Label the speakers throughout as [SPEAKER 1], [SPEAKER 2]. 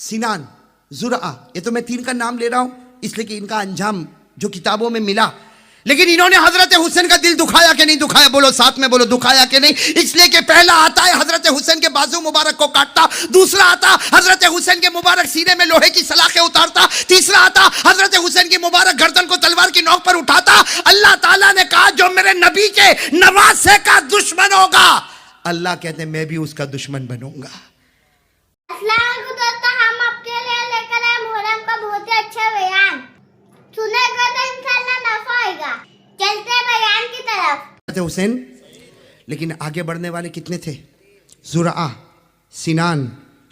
[SPEAKER 1] सिनान, जुरआ, ये तो मैं तीन का नाम ले रहा हूं इसलिए कि इनका अंजाम जो किताबों में मिला। लेकिन इन्होंने हजरत हुसैन का दिल दुखाया कि नहीं दुखाया? बोलो साथ में बोलो, दुखाया कि नहीं? इसलिए कि पहला आता है हजरत हुसैन के बाजू मुबारक को काटता, दूसरा आता हजरत हुसैन के मुबारक सीने में लोहे की सलाखें उतारता, तीसरा आता हजरत हुसैन की मुबारक गर्दन को तलवार की नोक पर उठाता। अल्लाह ताला ने कहा जो मेरे नबी के नवासे का दुश्मन होगा, अल्लाह कहते मैं भी उसका दुश्मन बनूंगा।
[SPEAKER 2] हम आपके लिए लेकर आए मुहर्रम का बहुत ही अच्छा बयान, सुनेगा तो इंशाल्लाह नफा होगा। चलते बयान की तरफ।
[SPEAKER 1] हुसैन, लेकिन आगे बढ़ने वाले कितने थे? जुरआ, सिनान,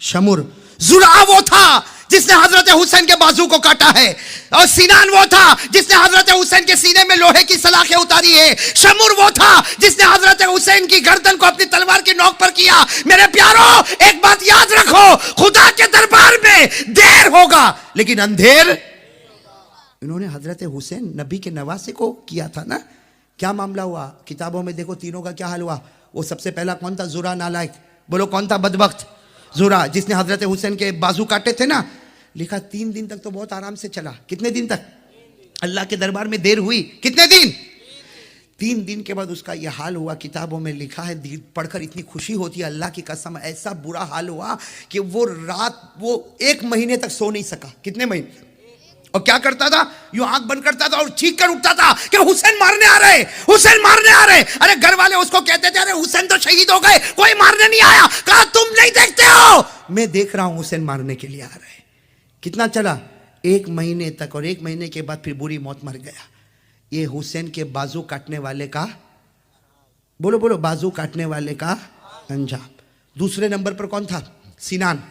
[SPEAKER 1] शमुर। जुरआ वो था जिसने हजरत हुसैन के बाजू को काटा है, और सिनान वो था जिसने हजरत हुसैन के सीने में लोहे की सलाखें उतारी है, शमुर वो था जिसने हजरत हुसैन की गर्दन को अपनी तलवार की नोक पर किया। मेरे प्यारो, एक बात याद रखो, खुदा के दरबार में देर होगा लेकिन अंधेर। इन्होंने हजरत हुसैन नबी के नवासे को किया था ना। क्या मामला हुआ किताबों में देखो, तीनों का क्या हाल हुआ। वो सबसे पहला कौन था? जुरा नालायक। बोलो कौन था बदबख्त? जुरा, जिसने हजरत हुसैन के बाजू काटे थे ना। लिखा 3 दिन तक तो बहुत आराम से चला। कितने दिन तक? अल्लाह के दरबार में देर हुई कितने दिन? 3 दिन के बाद उसका यह हाल हुआ। किताबों में लिखा है, पढ़कर इतनी खुशी होती है, अल्लाह की कसम ऐसा बुरा हाल हुआ कि वो रात वो 1 महीने तक सो नहीं सका। कितने महीने? और क्या करता था? यूं आंख बंद करता था और चीख कर उठता था कि हुसैन मारने आ रहे, हुसैन मारने आ रहे। अरे घर वाले उसको कहते थे अरे हुसैन तो शहीद हो गए, कोई मारने नहीं आया। कहा तुम नहीं देखते हो, मैं देख रहा हूं हुसैन मारने के लिए आ रहे। कितना चला? 1 महीने तक। और 1 महीने के बाद फिर बुरी मौत मर गया। ये हुसैन के बाजू काटने वाले का, बोलो बोलो, बाजू काटने वाले का अंजाम। दूसरे नंबर पर कौन था? सिनान,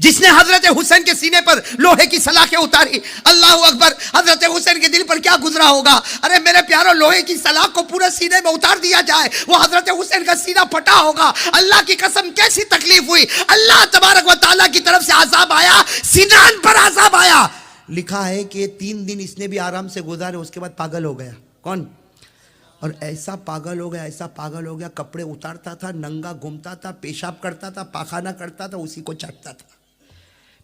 [SPEAKER 1] जिसने हजरत हुसैन के सीने पर लोहे की सलाखें उतारी। अल्लाह अकबर, हजरत हुसैन के दिल पर क्या गुजरा होगा। अरे मेरे प्यारो, लोहे की सलाख को पूरे सीने में उतार दिया जाए, वो हजरत हुसैन का सीना फटा होगा। अल्लाह की कसम कैसी तकलीफ हुई। अल्लाह तबारक व तआला की तरफ से अजाब आया, सिनान पर अजाब आया। लिखा है कि 3 दिन इसने भी आराम से गुजारे, उसके बाद पागल हो गया। कौन? और ऐसा पागल हो गया, ऐसा पागल हो गया, कपड़े उतारता था, नंगा घूमता था, पेशाब करता था, पाखाना करता था, उसी को चाटता था।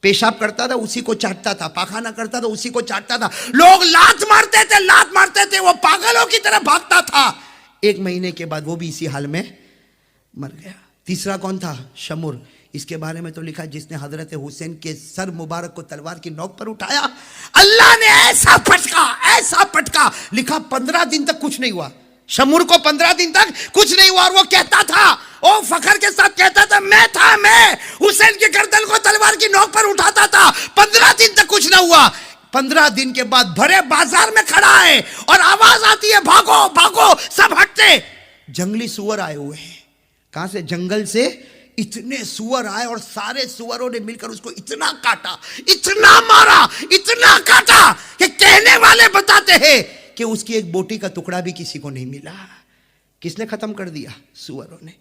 [SPEAKER 1] पेशाब करता था, उसी को चाटता था, पाखाना करता था, उसी को चाटता था। लोग लात मारते थे, लात मारते थे, वो पागलों की तरह भागता था। 1 महीने के बाद वो भी इसी हाल में मर गया। तीसरा कौन था? शमुर। इसके बारे में तो लिखा जिसने हजरत हुसैन के सर मुबारक को तलवार की नोक पर उठाया, अल्लाह ने ऐसा पटका, ऐसा पटका। लिखा 15 दिन तक कुछ नहीं हुआ। शमुर को 15 दिन तक कुछ नहीं हुआ। और वो कहता था, ओ फखर के साथ कहता था, मैं हुसैन की गर्दन को तलवार की नोक पर उठाता था। 15 दिन तक कुछ ना हुआ। 15 दिन के बाद भरे बाजार में खड़ा है और आवाज आती है, भागो भागो, सब हटते। जंगली सुअर आए हुए हैं। कहां से? जंगल से इतने सुअर आए और सारे सुअरों ने मिलकर उसको इतना काटा, इतना मारा, इतना काटा कि कहने वाले बताते हैं कि उसकी एक बोटी का टुकड़ा भी किसी को नहीं मिला। किसने खत्म कर दिया? सुअरों ने।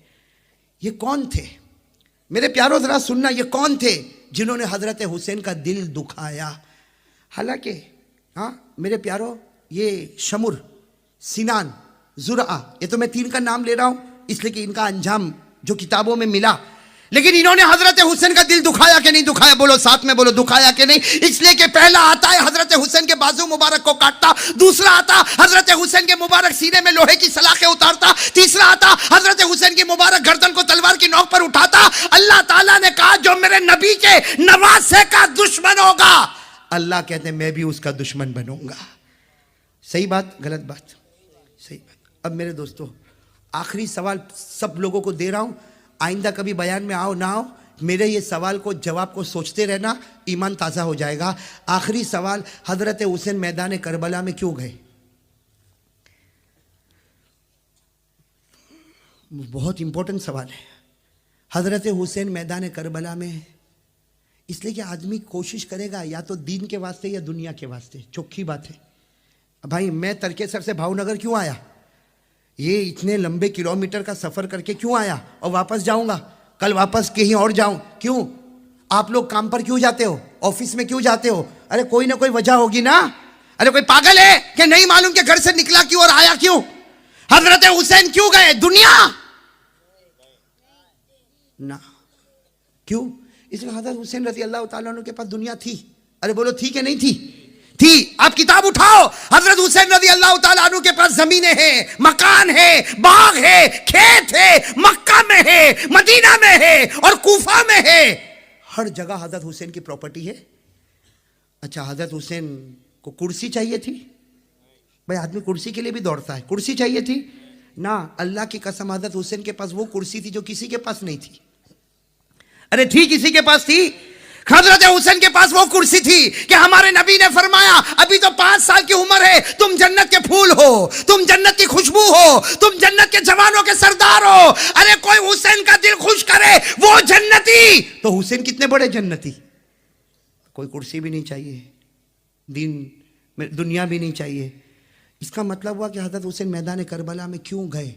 [SPEAKER 1] ये कौन थे मेरे प्यारो? जरा सुनना, ये कौन थे जिन्होंने हजरत हुसैन का दिल दुखाया? हालांकि हाँ मेरे प्यारो, ये शमुर, सिनान, जुरआ, ये तो मैं 3 का नाम ले रहा हूं इसलिए कि इनका अंजाम जो किताबों में मिला। लेकिन इन्होंने हजरत हुसैन का दिल दुखाया कि नहीं दुखाया? बोलो साथ में बोलो, दुखाया कि नहीं? इसलिए कि पहला आता है हजरत हुसैन के बाजू मुबारक को काटता, दूसरा आता हजरत हुसैन के मुबारक सीने में लोहे की सलाखें उतारता, तीसरा आता हजरत हुसैन की मुबारक गर्दन को तलवार की नोक पर उठाता। अल्लाह ताला ने कहा जो मेरे नबी के नवासे का दुश्मन होगा, अल्लाह कहते मैं भी उसका दुश्मन बनूंगा। सही बात, गलत बात? सही बात। अब मेरे दोस्तों, आखिरी सवाल सब लोगों को दे रहा हूं। आइंदा कभी बयान में आओ ना आओ, मेरे ये सवाल को जवाब को सोचते रहना, ईमान ताज़ा हो जाएगा। आखिरी सवाल, हजरत हुसैन मैदान करबला में क्यों गए? बहुत इंपॉर्टेंट सवाल है। हजरत हुसैन मैदान करबला में इसलिए कि आदमी कोशिश करेगा या तो दीन के वास्ते या दुनिया के वास्ते। चौखी बात है भाई, मैं तड़केसर से भावनगर क्यों आया? ये इतने लंबे किलोमीटर का सफर करके क्यों आया? और वापस जाऊंगा, कल वापस कहीं और जाऊं, क्यों? आप लोग काम पर क्यों जाते हो? ऑफिस में क्यों जाते हो? अरे कोई ना कोई वजह होगी ना। अरे कोई पागल है कि नहीं मालूम कि घर से निकला क्यों और आया क्यों? हजरत हुसैन क्यों गए? दुनिया ना, क्यों? इसलिए हजरत हुसैन रजी अल्लाह ताला अन्हु के पास दुनिया थी। अरे बोलो थी कि नहीं थी? थी। आप किताब उठाओ, हजरत हुसैन रजी अल्लाह ताला अन्हु के पास जमीनें हैं, मकान है, बाग है, खेत है, मक्का में है, मदीना में है और कूफा में है। हर जगह हजरत हुसैन की प्रॉपर्टी है। अच्छा, हजरत हुसैन को कुर्सी चाहिए थी? भाई आदमी कुर्सी के लिए भी दौड़ता है, कुर्सी चाहिए थी ना। अल्लाह की कसम, हजरत हुसैन के पास वो कुर्सी थी जो किसी के पास नहीं थी। अरे थी, किसी के पास थी। हजरत हुसैन के पास वो कुर्सी थी कि हमारे नबी ने फरमाया अभी तो 5 साल की उम्र है, तुम जन्नत के फूल हो, तुम जन्नत की खुशबू हो, तुम जन्नत के जवानों के सरदार हो। अरे कोई हुसैन का दिल खुश करे वो जन्नती। तो हुसैन कितने बड़े जन्नती। कोई कुर्सी भी नहीं चाहिए, दीन में दुनिया भी नहीं चाहिए। इसका मतलब हुआ कि हजरत हुसैन मैदान करबला में क्यों गए?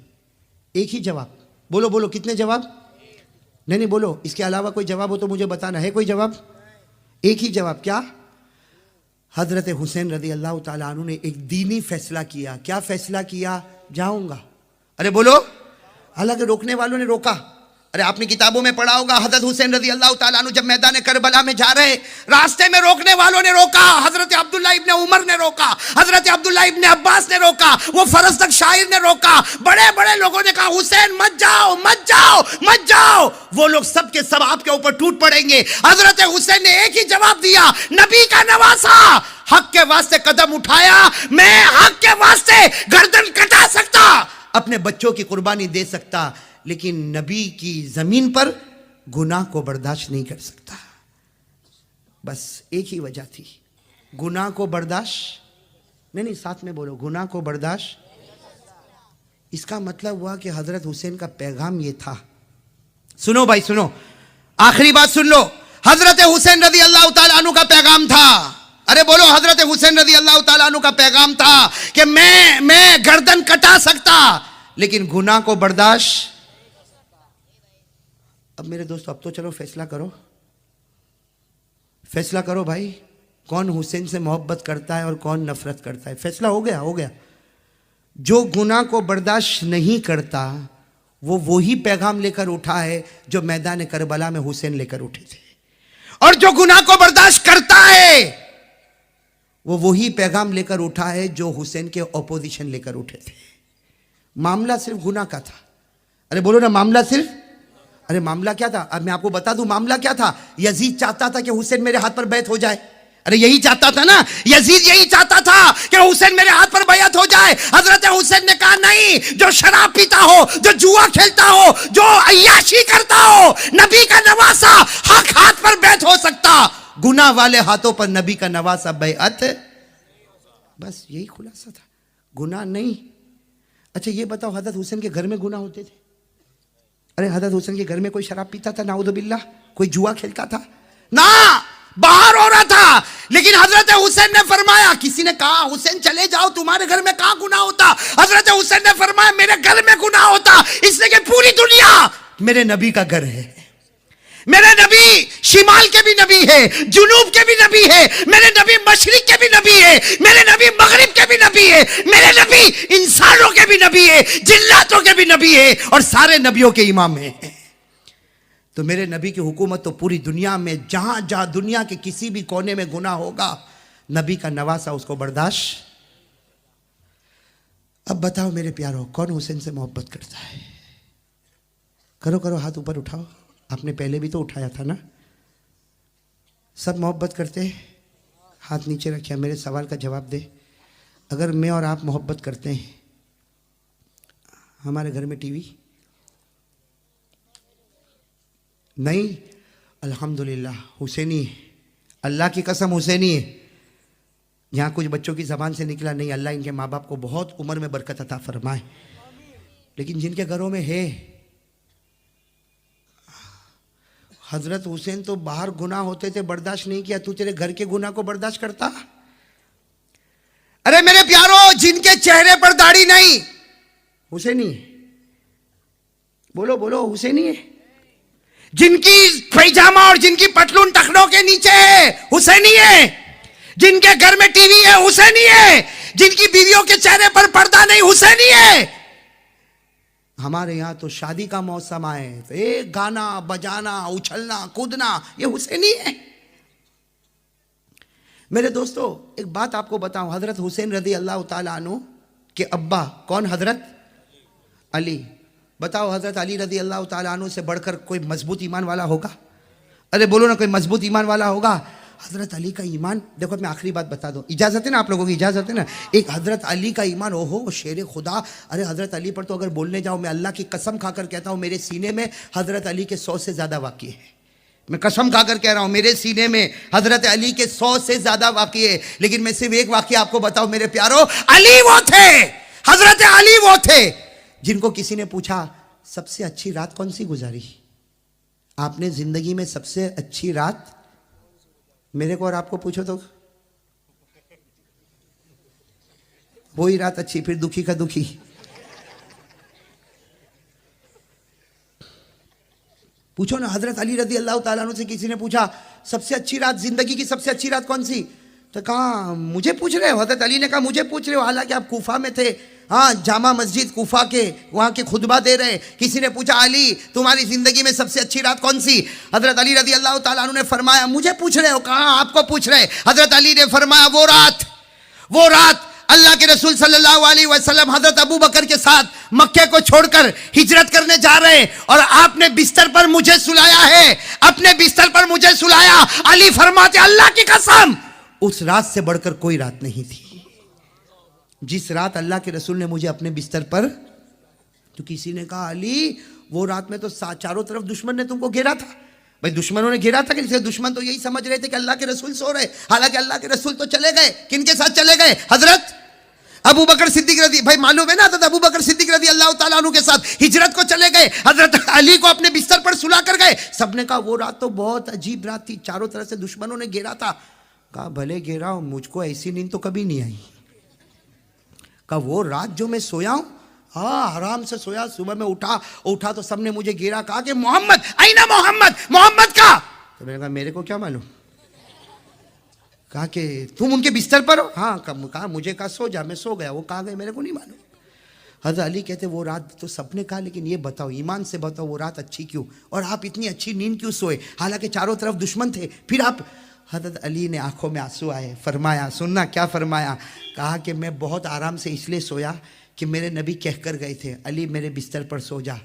[SPEAKER 1] एक ही जवाब। बोलो बोलो, कितने जवाब? नहीं बोलो, इसके अलावा कोई जवाब हो तो मुझे बताना है। कोई जवाब? एक ही जवाब। क्या? हजरत हुसैन रज़ी अल्लाह ताला अन्हु ने एक दीनी फैसला किया। क्या फैसला किया? जाऊंगा। अरे बोलो। हालांकि रोकने वालों ने रोका। अरे आपने किताबों में पढ़ा होगा, हजरत हुसैन रज़ी अल्लाह ताला अन्हु जब मैदान करबला में जा रहे, रास्ते में रोकने वालों ने रोका। हजरत अब्दुल्ला इब्ने उमर ने रोका, हजरत अब्दुल्ला इब्ने अब्बास ने रोका, वो फरस तक शायर ने रोका, बड़े बड़े लोगों ने कहा हुसैन मत जाओ, मत जाओ, मत जाओ। वो लोग सब के सब आपके ऊपर टूट पड़ेंगे। हजरत हुसैन ने एक ही जवाब दिया, नबी का नवासा, हक के वास्ते कदम उठाया, मैं हक के वास्ते गर्दन कटा सकता, अपने बच्चों की कुर्बानी दे सकता, लेकिन नबी की जमीन पर गुनाह को बर्दाश्त नहीं कर सकता। बस एक ही वजह थी, गुनाह को बर्दाश्त नहीं, साथ में बोलो, गुनाह को बर्दाश्त। इसका मतलब हुआ कि हजरत हुसैन का पैगाम ये था। सुनो भाई सुनो, आखिरी बात सुन लो। हजरत हुसैन रज़ी अल्लाह ताला अन्हु का पैगाम था। अरे बोलो, हजरत हुसैन रज़ी अल्लाह ताला अन्हु का पैगाम था कि मैं गर्दन कटा सकता, लेकिन गुनाह को बर्दाश्त। अब मेरे दोस्तों, अब तो चलो फैसला करो, फैसला करो भाई, कौन हुसैन से मोहब्बत करता है और कौन नफरत करता है। फैसला हो गया, हो गया। जो गुनाह को बर्दाश्त नहीं करता वो वही पैगाम लेकर उठा है जो मैदान करबला में हुसैन लेकर उठे थे, और जो गुनाह को बर्दाश्त करता है वो वही पैगाम लेकर उठा है जो हुसैन के ऑपोजिशन लेकर उठे थे। मामला सिर्फ गुनाह का था। अरे बोलो ना, मामला सिर्फ। अरे मामला क्या था? अब मैं आपको बता दूं मामला क्या था। यजीद चाहता था कि हुसैन मेरे हाथ पर बैत हो जाए। अरे यही चाहता था ना, यजीद यही चाहता था कि हुसैन मेरे हाथ पर बैत हो जाए। हजरत हुसैन ने कहा नहीं, जो शराब पीता हो, जो जुआ खेलता हो, जो अय्याशी करता हो, नबी का नवासा हक हाथ पर बैत हो सकता, गुनाह वाले हाथों पर नबी का नवासा बैत। बस यही खुलासा था, गुनाह नहीं। अच्छा ये बताओ, हजरत हुसैन के घर में गुनाह होते थे? अरे हजरत हुसैन के घर में कोई शराब पीता था? नाउज़ु बिल्लाह। कोई जुआ खेलता था? ना, बाहर हो रहा था। लेकिन हजरत हुसैन ने फरमाया, किसी ने कहा हुसैन चले जाओ, तुम्हारे घर में कहां गुनाह होता? हजरत हुसैन ने फरमाया मेरे घर में गुनाह होता, इसलिए कि पूरी दुनिया मेरे नबी का घर है। मेरे नबी शिमाल के भी नबी है, जुनूब के भी नबी है, मेरे नबी मशरिक के भी नबी है, मेरे नबी मगरिब के भी नबी है, मेरे नबी इंसानों के भी नबी है, जिन्नातों के भी नबी है, और सारे नबियों के इमाम है। तो मेरे नबी की हुकूमत तो पूरी दुनिया में, जहां जहां दुनिया के किसी भी कोने में गुनाह होगा, नबी का नवासा उसको बर्दाश्त। अब बताओ मेरे प्यारों, कौन हुसैन से मोहब्बत करता है? करो करो, हाथ ऊपर उठाओ। आपने पहले भी तो उठाया था ना। सब मोहब्बत करते हैं? हाथ नीचे रखिए, मेरे सवाल का जवाब दे। अगर मैं और आप मोहब्बत करते हैं, हमारे घर में टीवी नहीं? अल्हम्दुलिल्लाह हुसैनी है, अल्लाह की कसम हुसैनी है। यहाँ कुछ बच्चों की ज़बान से निकला नहीं, अल्लाह इनके माँ बाप को बहुत उम्र में बरकत अता फरमाए। लेकिन जिनके घरों में है, हजरत हुसैन तो बाहर गुनाह होते थे बर्दाश्त नहीं किया, तू तेरे घर के गुनाह को बर्दाश्त करता? अरे मेरे प्यारों, जिनके चेहरे पर दाढ़ी नहीं, हुसैनी है। बोलो बोलो, हुसैनी है। जिनकी पैजामा और जिनकी पतलून टखनों के नीचे है, हुसैनी है। जिनके घर में टीवी है, हुसैनी है। जिनकी बीवियों के चेहरे पर पर्दा नहीं, हुसैनी है। हमारे यहाँ तो शादी का मौसम आए तो एक गाना बजाना उछलना कूदना, ये हुसैनी है। मेरे दोस्तों एक बात आपको बताऊं, हजरत हुसैन रदी अल्लाह ताला अन्हु के अब्बा कौन? हजरत अली। बताओ हजरत अली रदी अल्लाह ताला अन्हु से बढ़कर कोई मजबूत ईमान वाला होगा? अरे बोलो ना, कोई मजबूत ईमान वाला होगा? हजरत अली का ईमान देखो, मैं आखिरी बात बता दूं, इजाजत है ना आप लोगों की? इजाजत है ना? एक हजरत अली का ईमान, ओहो शेर खुदा। अरे हजरत अली पर तो अगर बोलने जाओ, मैं अल्लाह की कसम खाकर कहता हूं मेरे सीने में हजरत अली के 100 से ज्यादा वाक़ये है। मैं कसम खाकर कह रहा हूं मेरे सीने में हजरत अली के 100 से ज्यादा वाक़ये है। लेकिन मैं सिर्फ एक वाक़या आपको बताऊं मेरे प्यारो, अली वो थे, हजरत अली वो थे जिनको किसी ने पूछा सबसे अच्छी रात कौन सी गुजारी? आपने जिंदगी में सबसे अच्छी रात, मेरे को और आपको पूछो तो वही रात अच्छी, फिर दुखी का दुखी। पूछो ना, हजरत अली रदी अल्लाह ताला अन्हु से किसी ने पूछा सबसे अच्छी रात, जिंदगी की सबसे अच्छी रात कौन सी? तो कहा मुझे पूछ रहे हो? हजरत अली ने कहा मुझे पूछ रहे हो, हालांकि आप कूफा में थे, हाँ जामा मस्जिद कूफा के वहां के खुतबा दे रहे। किसी ने पूछा अली तुम्हारी जिंदगी में सबसे अच्छी रात कौन सी? हजरत अली रदी अल्लाह ताला अन्हु ने फरमाया मुझे पूछ रहे हो? कहा आपको पूछ रहे। हजरत अली ने फरमाया वो रात अल्लाह के रसूल सल्लल्लाहु अलैहि वसल्लम हजरत अबू बकर के साथ मक्के को छोड़कर हिजरत करने जा रहे हैं और आपने बिस्तर पर मुझे सुलाया है, अपने बिस्तर पर मुझे सुलाया। अली फरमाते अल्लाह की कसम उस रात से बढ़कर कोई रात नहीं थी जिस रात अल्लाह के रसूल ने मुझे अपने बिस्तर पर। तो किसी ने कहा अली वो रात में तो चारों तरफ दुश्मन ने तुमको घेरा था। भाई दुश्मनों ने घेरा था कि इसलिए दुश्मन तो यही समझ रहे थे कि अल्लाह के रसूल सो रहे, हालांकि अल्लाह के रसूल तो चले गए। किनके साथ चले गए? हजरत अबू बकर सिद्दीक रदी, भाई मालूम है ना, तो अबू बकर सिद्दीक रदी अल्लाह ताला अन्हु के साथ हिजरत को चले गए। हजरत अली को अपने बिस्तर पर सुला कर गए। सबने कहा वो रात तो बहुत अजीब रात थी, चारों तरफ से दुश्मनों ने घेरा था। कहा भले घेरा हो, मुझको ऐसी नींद तो कभी नहीं आई। कहा वो रात जो मैं सोया हूं, हाँ आराम से सोया, सुबह में उठा तो सबने मुझे घेरा, कहा कि मोहम्मद आईना, मोहम्मद का। तो मैंने कहा मेरे को क्या मालूम? कहा कि तुम उनके बिस्तर पर हो? हाँ। कहा मुझे कहा सो जा, मैं सो गया। वो कहा गए मेरे को नहीं मालूम। हजरत अली कहते वो रात तो सबने कहा, लेकिन ये बताओ ईमान से बताओ वो रात अच्छी क्यों, और आप इतनी अच्छी नींद क्यों सोए, हालांकि चारों तरफ दुश्मन थे, फिर आप। हजरत अली ने आंखों में आंसू आए, फरमाया, सुनना क्या फरमाया, कहा कि मैं बहुत आराम से इसलिए सोया कि मेरे नबी कह कर गए थे अली मेरे बिस्तर पर सो जा,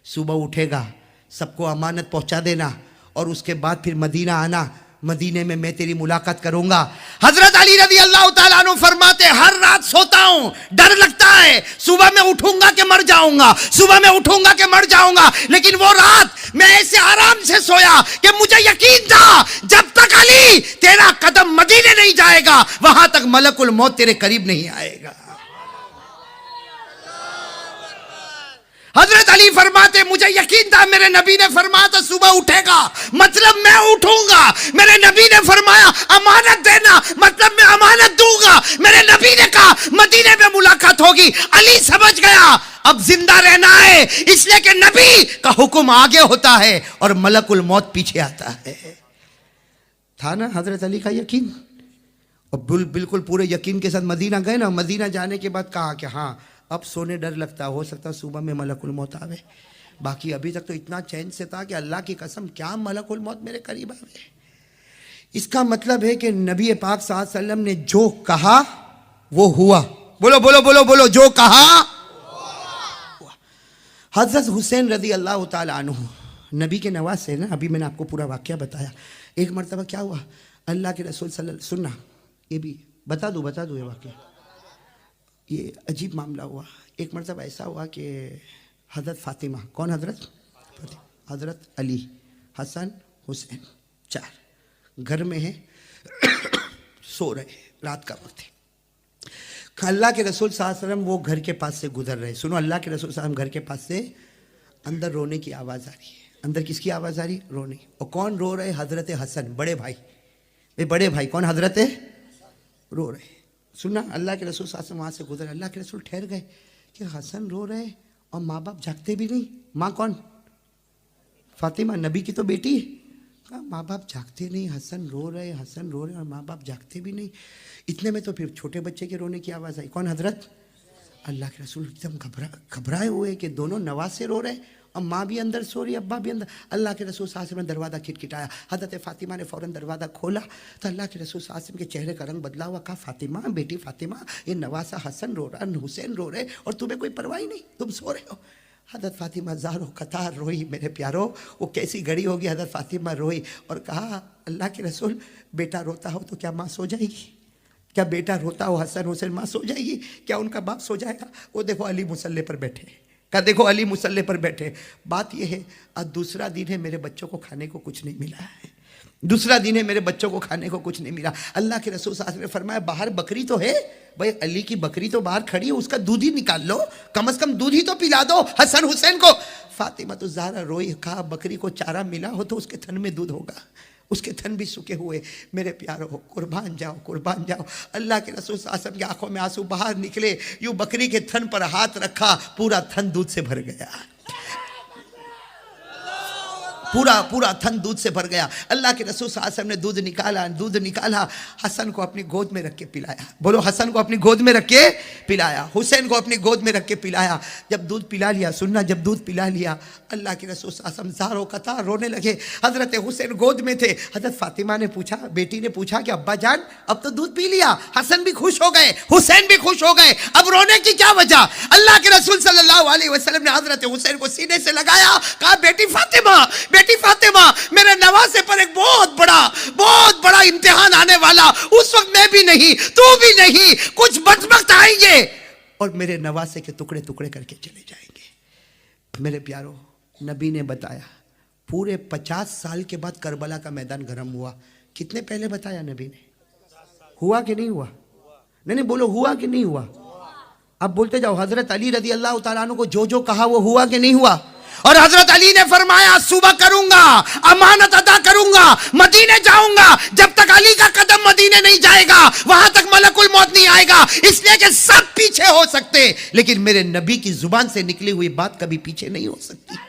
[SPEAKER 1] सुबह उठेगा सबको अमानत पहुंचा देना और उसके बाद फिर मदीना आना, मदीने में मैं तेरी मुलाकात करूंगा। हजरत अली रज़ी अल्लाह ताला अन्हु फरमाते हर रात सोता हूं, डर लगता है सुबह में उठूंगा कि मर जाऊंगा, सुबह में उठूंगा कि मर जाऊंगा, लेकिन वो रात मैं ऐसे आराम से सोया कि मुझे यकीन था जब तक अली तेरा कदम मदीने नहीं जाएगा वहां तक मलकुल मौत तेरे करीब नहीं आएगा। हजरत अली फरमाते मुझे यकीन था मेरे नबी ने फरमाया था सुबह उठेगा, मतलब मैं उठूंगा। मेरे नबी ने फरमाया अमानत देना, मतलब मैं अमानत दूंगा। मेरे नबी ने कहा मदीने में मुलाकात होगी। अली समझ गया अब जिंदा रहना है, इसलिए कि नबी का हुक्म आगे होता है और मलकुल मौत पीछे आता है। था ना हजरत अली का यकीन, और बिल्कुल पूरे यकीन के साथ मदीना गए ना। मदीना जाने के बाद कहा कि हाँ अब सोने डर लगता, हो सकता सुबह में मलकुल मौत आवे, बाकी अभी तक तो इतना चैन से था कि अल्लाह की कसम क्या मलकुल मौत मेरे करीब आवे। इसका मतलब है कि नबी पाक सल्लल्लाहु अलैहि वसल्लम ने जो कहा वो हुआ। बोलो बोलो बोलो बोलो, जो कहा हुआ। हजरत हुसैन रज़ी अल्लाह ताला अन्हु नबी के नवाज से ना, अभी मैंने आपको पूरा वाकया बताया। एक मरतबा क्या हुआ, अल्लाह के रसूल सुनना, ये भी बता दूं ये वाकया, ये अजीब मामला हुआ। एक मरतबा ऐसा हुआ कि हज़रत फ़ातिमा, कौन हज़रत फ़ातिमा, हज़रत अली, हसन हुसैन, चार घर में है सो रहे, रात का वक्त है। अल्लाह के रसूल सल्लल्लाहु अलैहि वसल्लम वो घर के पास से गुजर रहे। सुनो, अल्लाह के रसूल सल्लल्लाहु अलैहि वसल्लम घर के पास से अंदर रोने की आवाज़ आ रही है। अंदर किसकी आवाज़ आ रही? रोने। और कौन रो रहे? हज़रत हसन, बड़े भाई। बड़े भाई कौन? हज़रत रो रहे। सुनना, अल्लाह के रसूल साथ वहाँ से गुजरे। अल्लाह के रसूल ठहर गए कि हसन रो रहे और माँ बाप जागते भी नहीं। माँ कौन? फातिमा, नबी की तो बेटी है। कहा माँ बाप जागते नहीं, हसन रो रहे और माँ बाप जागते भी नहीं। इतने में तो फिर छोटे बच्चे के रोने की आवाज़ आई। कौन? हजरत अल्लाह के रसूल एकदम घबराए हुए कि दोनों नवासे रो रहे और माँ भी अंदर सो रही, अब्बा भी अंदर। अल्लाह के रसूल साहब ने दरवाज़ा खिटखिटाया। हज़रत फ़ातिमा ने फ़ौरन दरवाज़ा खोला तो अल्लाह के रसूल साहब के चेहरे का रंग बदला हुआ। कहा, फ़ातिमा, बेटी फ़ातिमा, ये नवासा हसन रो रहा, हुसैन रो रहे और तुम्हें कोई परवाह ही नहीं, तुम सो रहे हो। हज़रत फ़ातिमा ज़ारो कतार रोई। मेरे प्यारो, वो कैसी घड़ी होगी, हज़रत फ़ातिमा रोई और कहा, अल्लाह के रसूल, बेटा रोता हो तो क्या माँ सो जाएगी? क्या बेटा रोता हो हसन हुसैन, माँ सो जाएगी? क्या उनका बाप सो जाएगा? वो देखो अली मुसल्ले पर बैठे। क्या देखो अली मुसल्ले पर बैठे। बात यह है, आज दूसरा दिन है, मेरे बच्चों को खाने को कुछ नहीं मिला है। दूसरा दिन है, मेरे बच्चों को खाने को कुछ नहीं मिला। अल्लाह के रसूल साहब ने फरमाया, बाहर बकरी तो है भाई, अली की बकरी तो बाहर खड़ी है, उसका दूध ही निकाल लो, कम से कम दूध ही तो पिला दो हसन हुसैन को। फातिमा तो ज़ारा रोई। कहा, बकरी को चारा मिला हो तो उसके थन में दूध होगा, उसके थन भी सूखे हुए। मेरे प्यारो, कुर्बान जाओ, कुर्बान जाओ। अल्लाह के रसूल साहब की आंखों में आंसू बाहर निकले। यूं बकरी के थन पर हाथ रखा, पूरा थन दूध से भर गया, पूरा थन दूध से भर गया। अल्लाह के रसूल साहब ने दूध निकाला, हसन को अपनी गोद में रख के पिलाया। बोलो, हसन को अपनी गोद में रख के पिलाया, हुसैन को अपनी गोद में रख के पिलाया। जब दूध पिला लिया, सुनना, जब दूध पिला लिया, अल्लाह के रसूल साहब ज़ारो कतार रोने लगे। हज़रत हुसैन गोद में थे। हज़रत फ़ातिमा ने पूछा, बेटी ने पूछा कि अब्बा जान, अब तो दूध पी लिया, हसन भी खुश हो गए, हुसैन भी खुश हो गए, अब रोने की क्या वजह? अल्लाह के रसूल सल्लल्लाहु अलैहि वसल्लम ने हज़रत हुसैन को सीने से लगाया। कहा, बेटी फातिमा, मेरे नवासे पर एक बहुत बड़ा इम्तिहान आने वाला, उस वक्त मैं भी नहीं, तू भी नहीं, कुछ बदबख्त आएंगे और मेरे नवासे के टुकड़े टुकड़े करके चले जाएंगे। मेरे प्यारो, नबी ने बताया, पूरे 50 साल के बाद करबला का मैदान गर्म हुआ। कितने पहले बताया नबी ने? हुआ कि नहीं हुआ? नहीं, बोलो, हुआ कि नहीं हुआ? अब बोलते जाओ। हजरत अली रज़ी अल्लाह तआला अन्हु को जो कहा वो हुआ कि नहीं हुआ? और हजरत अली ने फरमाया, सुबह करूंगा, अमानत अदा करूंगा, मदीने जाऊंगा, जब तक अली का कदम मदीने नहीं जाएगा वहां तक मलकुल मौत नहीं आएगा। इसलिए कि सब पीछे हो सकते, लेकिन मेरे नबी की जुबान से निकली हुई बात कभी पीछे नहीं हो सकती।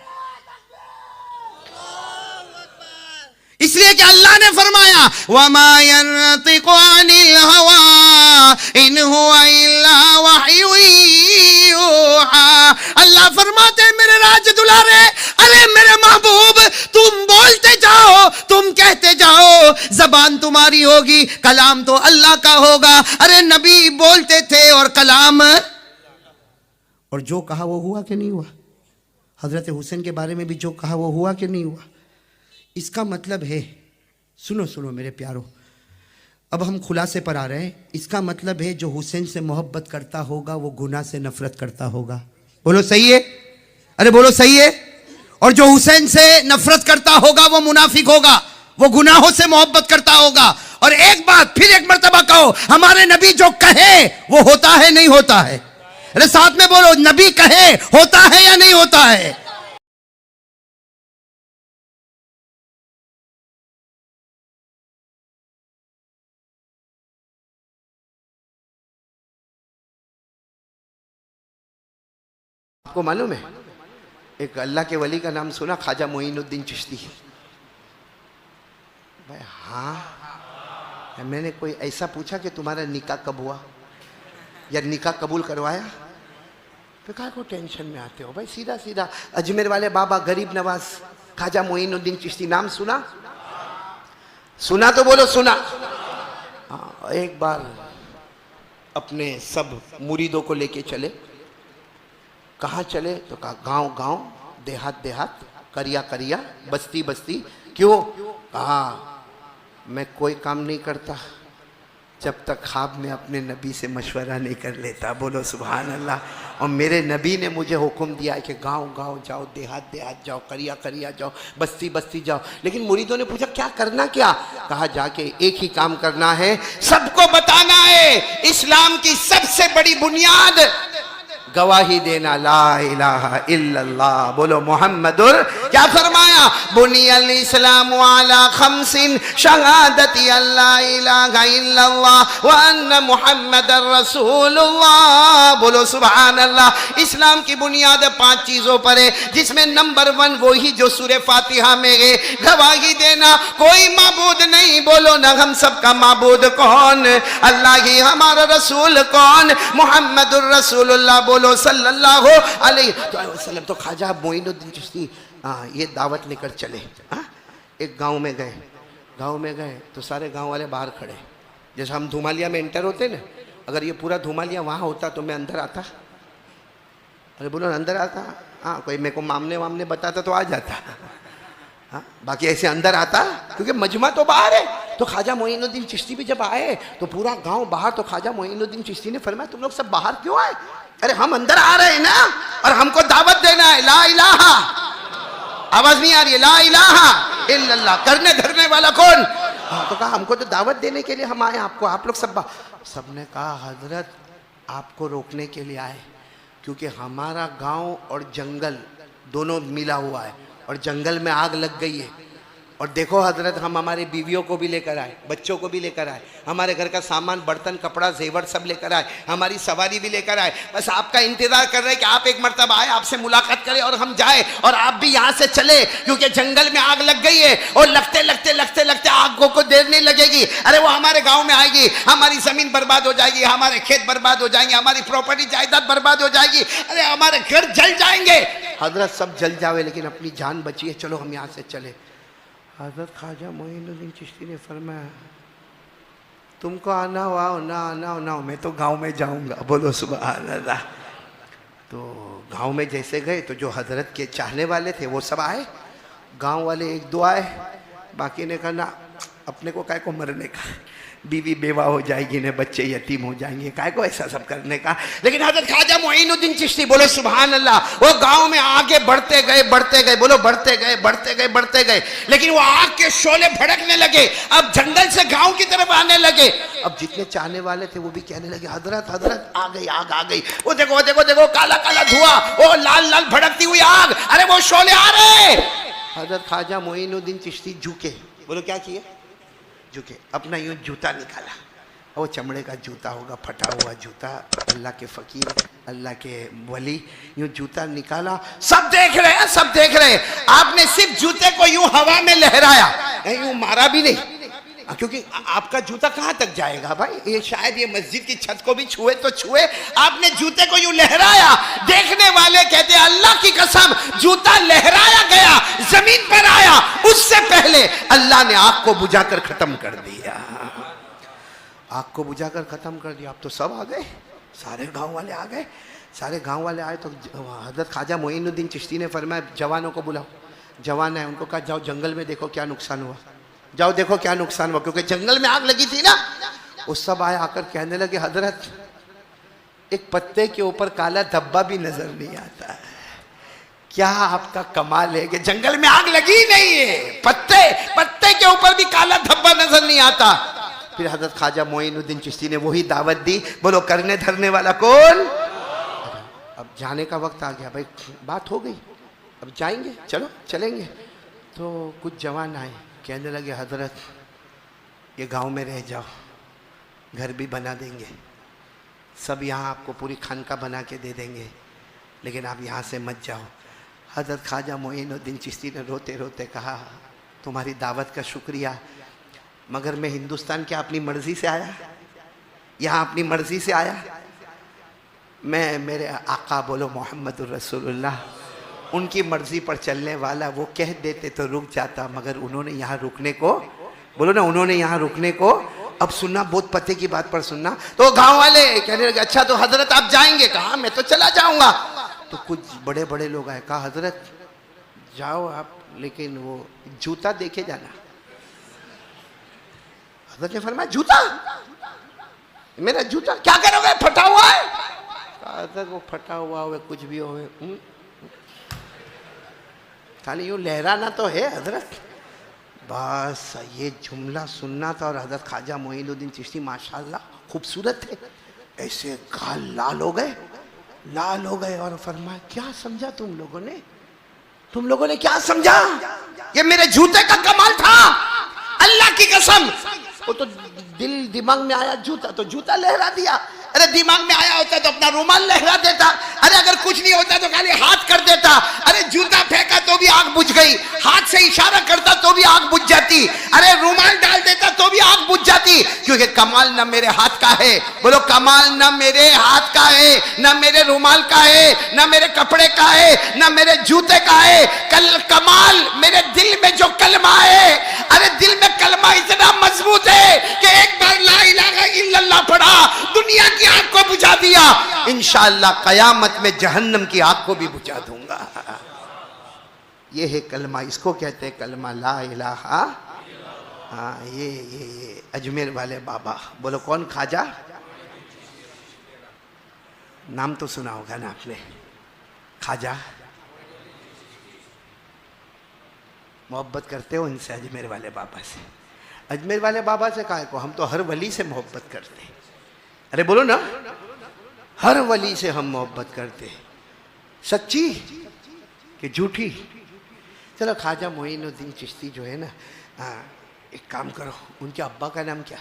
[SPEAKER 1] इसलिए कि अल्लाह ने फरमाया, वमा यंतिकु अनिल हवा इन हुवा इल्ला वह्यु यूहा। अल्लाह फरमाते, मेरे राज दुलारे, अरे मेरे महबूब, तुम बोलते जाओ, तुम कहते जाओ, जबान तुम्हारी होगी, कलाम तो अल्लाह का होगा। अरे नबी बोलते थे और कलाम, और जो कहा वो हुआ कि नहीं हुआ? हजरत हुसैन के बारे में भी जो कहा वो हुआ कि नहीं हुआ? इसका मतलब है, सुनो मेरे प्यारो, अब हम खुलासे पर आ रहे हैं। इसका मतलब है, जो हुसैन से मोहब्बत करता होगा वो गुनाह से नफरत करता होगा। बोलो सही है? अरे बोलो सही है? और जो हुसैन से नफरत करता होगा वो मुनाफिक होगा, वो गुनाहों से मोहब्बत करता होगा। और एक बात फिर एक मर्तबा कहो, हमारे नबी जो कहे वो होता है नहीं होता है? अरे साथ में बोलो, नबी कहे होता है या नहीं होता है? आपको मालूम है, एक अल्लाह के वली का नाम सुना, ख्वाजा मोइनुद्दीन चिश्ती? भाई हाँ, मैंने कोई ऐसा पूछा कि तुम्हारा निकाह कब हुआ या निकाह कबूल करवाया? तो क्या को टेंशन में आते हो भाई? सीधा सीधा अजमेर वाले बाबा गरीब नवाज ख्वाजा मोइनुद्दीन चिश्ती, नाम सुना? सुना तो बोलो सुना। हाँ, एक बार अपने सब मुरीदों को लेके चले। कहाँ चले? तो कहा गांव गांव, देहात देहात, करिया करिया, बस्ती बस्ती। क्यों? कहा मैं कोई काम नहीं करता जब तक ख्वाब में अपने नबी से मशवरा नहीं कर लेता। बोलो सुभान अल्लाह। और मेरे नबी ने मुझे हुक्म दिया है कि गांव गांव जाओ, देहात देहात जाओ, करिया करिया जाओ, बस्ती बस्ती जाओ। लेकिन मुरीदों ने पूछा क्या करना? क्या कहा? जाके एक ही काम करना है, सबको बताना है इस्लाम की सबसे बड़ी बुनियाद गवाही देना, ला इलाहा इल्लल्लाह। बोलो मोहम्मदुर, क्या फरमाया? बुनियल इस्लाम अला खमसिन शहादती अल्ला इलाहा इल्लल्लाह व अन्ना मुहम्मदर रसूलुल्लाह। बोलो सुभान अल्लाह। इस्लाम की बुनियाद 5 चीजों पर है, जिसमें नंबर 1 वही जो सूरह फातिहा में है, गवाही देना कोई माबूद नहीं, बोलो ना हम सबका माबूद कौन, अल्लाह ही, हमारा रसूल कौन, मुहम्मदुर रसूलुल्लाह, बोलो सल्लल्लाहु अलैहि वसल्लम। तो ख्वाजा मोइनुद्दीन चिश्ती ये दावत लेकर चले। एक गांव में गए तो सारे गांव वाले बाहर खड़े, जैसे हम धुमालिया में एंटर होते ना, अगर ये पूरा धुमालिया वहाँ होता तो मैं अंदर आता। अरे बोलो अंदर आता, हाँ कोई मेरे को मामले बताता तो आ जाता, हाँ बाकी ऐसे अंदर आता, क्योंकि मजमा तो बाहर है। तो ख्वाजा मोइनुद्दीन चिश्ती भी जब आए तो पूरा गांव बाहर, तो ख्वाजा मोइनुद्दीन चिश्ती ने फरमाया तुम लोग सब बाहर क्यों आए? अरे हम अंदर आ रहे हैं ना, और हमको दावत देना है, ला इलाहा, आवाज नहीं आ रही है, ला इलाहा इल्लल्लाह, करने धरने वाला कौन? हाँ तो कहा हमको तो दावत देने के लिए हम आए, आपको, आप लोग सबने कहा हजरत आपको रोकने के लिए आए, क्योंकि हमारा गांव और जंगल दोनों मिला हुआ है, और जंगल में आग लग गई है। और देखो हजरत हम हमारी बीवियों को भी लेकर आए, बच्चों को भी लेकर आए, हमारे घर का सामान, बर्तन, कपड़ा, जेवर सब लेकर आए, हमारी सवारी भी लेकर आए, बस आपका इंतजार कर रहे हैं कि आप एक मर्तबा आए, आपसे मुलाकात करें और हम जाए, और आप भी यहाँ से चले, क्योंकि जंगल में आग लग गई है, और लगते आग को देर नहीं लगेगी, अरे वो हमारे गाँव में आएगी, हमारी जमीन बर्बाद हो जाएगी, हमारे खेत बर्बाद हो जाएंगे, हमारी प्रॉपर्टी जायदाद बर्बाद हो जाएगी, अरे हमारे घर जल जाएंगे। हजरत सब जल जावे लेकिन अपनी जान बची है, चलो हम यहाँ से चले। हजरत ख्वाजा मोइनुद्दीन चिश्ती ने फरमाया तुमको आना हो आओ, ना आना हो ना हो, मैं तो गांव में जाऊंगा, बोलो सुभान अल्लाह। तो गांव में जैसे गए तो जो हजरत के चाहने वाले थे वो सब आए, गांव वाले 1-2 आए, बाकी ने कहा ना अपने को काय को मरने का, बीवी बेवा हो जाएगी ने, बच्चे यतीम हो जाएंगे, काय को ऐसा सब करने का। लेकिन हजरत ख्वाजा मोइनुद्दीन चिश्ती, बोलो सुभान अल्लाह, वो गांव में आगे बढ़ते गए, बोलो बढ़ते गए, लेकिन वो आग के शोले भड़कने लगे, अब जंगल से गांव की तरफ आने लगे। अब जितने चाहने वाले थे वो भी कहने लगे हजरत आ गई, आग आ गई, वो देखो काला धुआं, वो लाल भड़कती हुई आग, अरे वो शोले आ रहे। हजरत ख्वाजा मोइनुद्दीन चिश्ती झुके, बोलो क्या किए? झुके, अपना यूं जूता निकाला, वो चमड़े का जूता होगा, फटा हुआ जूता, अल्लाह के फकीर, अल्लाह के वली, यूं जूता निकाला, सब देख रहे, आपने सिर्फ जूते को यूं हवा में लहराया, यूं मारा भी नहीं, क्योंकि आपका जूता कहाँ तक जाएगा भाई, ये शायद ये मस्जिद की छत को भी छुए तो छुए, आपने जूते को यूं लहराया, देखने वाले कहते अल्लाह की कसम जूता लहराया गया, जमीन पर आया, उससे पहले अल्लाह ने आग को बुझाकर खत्म कर दिया, आग को बुझाकर खत्म कर दिया। अब तो सब आ गए, सारे गांव वाले आ गए, सारे गांव वाले आए तो हजरत ख्वाजा मोइनुद्दीन चिश्ती ने फरमाया जवानों को बुलाओ, जवान है, उनको कहा जाओ जंगल में देखो क्या नुकसान हुआ, जाओ देखो क्या नुकसान हुआ, क्योंकि जंगल में आग लगी थी ना। वो सब आए, आकर कहने लगे हजरत एक पत्ते के ऊपर काला धब्बा भी नजर नहीं आता है, क्या आपका कमाल है कि जंगल में आग लगी नहीं है, पत्ते के ऊपर भी काला धब्बा नजर नहीं आता। फिर हजरत ख्वाजा मोइनुद्दीन चिश्ती ने वही दावत दी, बोलो करने धरने वाला कौन? अब जाने का वक्त आ गया भाई, बात हो गई, अब जाएंगे, चलो चलेंगे। तो कुछ जवान आए, कहने लगे हजरत ये गांव में रह जाओ, घर भी बना देंगे, सब यहाँ आपको पूरी खानका बना के दे देंगे, लेकिन आप यहाँ से मत जाओ। हजरत ख्वाजा मोइनुद्दीन चिश्ती ने रोते रोते कहा तुम्हारी दावत का शुक्रिया, मगर मैं हिंदुस्तान क्या अपनी मर्जी से आया, यहाँ अपनी मर्जी से आया, मैं मेरे आका बोलो मोहम्मदुर रसूलुल्लाह उनकी मर्जी पर चलने वाला, वो कह देते तो रुक जाता, मगर उन्होंने यहाँ रुकने को, बोलो ना उन्होंने यहाँ रुकने को, अब सुनना बहुत पते की बात पर सुनना। तो गांव वाले कहने लगे अच्छा तो हजरत आप जाएंगे? कहा मैं तो चला जाऊंगा। तो कुछ बड़े बड़े लोग आए, कहा हजरत जाओ आप, लेकिन वो जूता देखे जाना। हजरत ने फरमाया जूता? मेरा जूता क्या करोगे, फटा हुआ है? हजरत वो फटा हुआ हो कुछ भी हो, खाली यूं लहराना तो है हजरत। बस ये जुमला सुनना था, और हजरत ख्वाजा मोइनुद्दीन चिश्ती माशाल्लाह खूबसूरत थे, ऐसे गाल लाल हो गए, और फरमाया क्या समझा तुम लोगों ने, तुम लोगों ने क्या समझा? ये मेरे जूते का कमाल था, अल्लाह की कसम। वो तो दिल दिमाग में आया जूता, तो जूता लहरा दिया। अरे दिमाग में आया होता तो अपना रुमाल लहरा देता। अरे अगर कुछ नहीं होता तो खाली हाथ कर देता। अरे जूता फेंका तो भी आग बुझ गई, हाथ से इशारा करता तो भी आग बुझ जाती। अरे रुमाल डाल देता तो भी आग बुझ जाती, क्योंकि कमाल न मेरे हाथ का है। बोलो कमाल न मेरे हाथ का है, न मेरे रुमाल का है, न मेरे कपड़े का है, न मेरे जूते का है। कल कमाल मेरे दिल में जो कलमा है, अरे दिल में कलमा इतना मजबूत है कि एक बार ला इलाहा इल्लल्लाह पढ़ा, दुनिया की आग को बुझा दिया। इंशाअल्लाह कयामत में जहन्नम की आग को भी बुझा दूंगा। ये है कलमा, इसको कहते हैं कलमा ला इलाहा। हाँ, ये अजमेर वाले बाबा। बोलो कौन? ख्वाजा। नाम तो सुना होगा ना आपने, ख्वाजा। मोहब्बत करते हो इनसे, अजमेर वाले बाबा से? अजमेर वाले बाबा से काहे को, हम तो हर वली से मोहब्बत करते हैं। अरे बोलो ना, हर वली से हम मोहब्बत करते हैं। सच्ची कि झूठी? चलो ख्वाजा मोइनुद्दीन चिश्ती जो है ना, एक काम करो, उनके अब्बा का नाम क्या?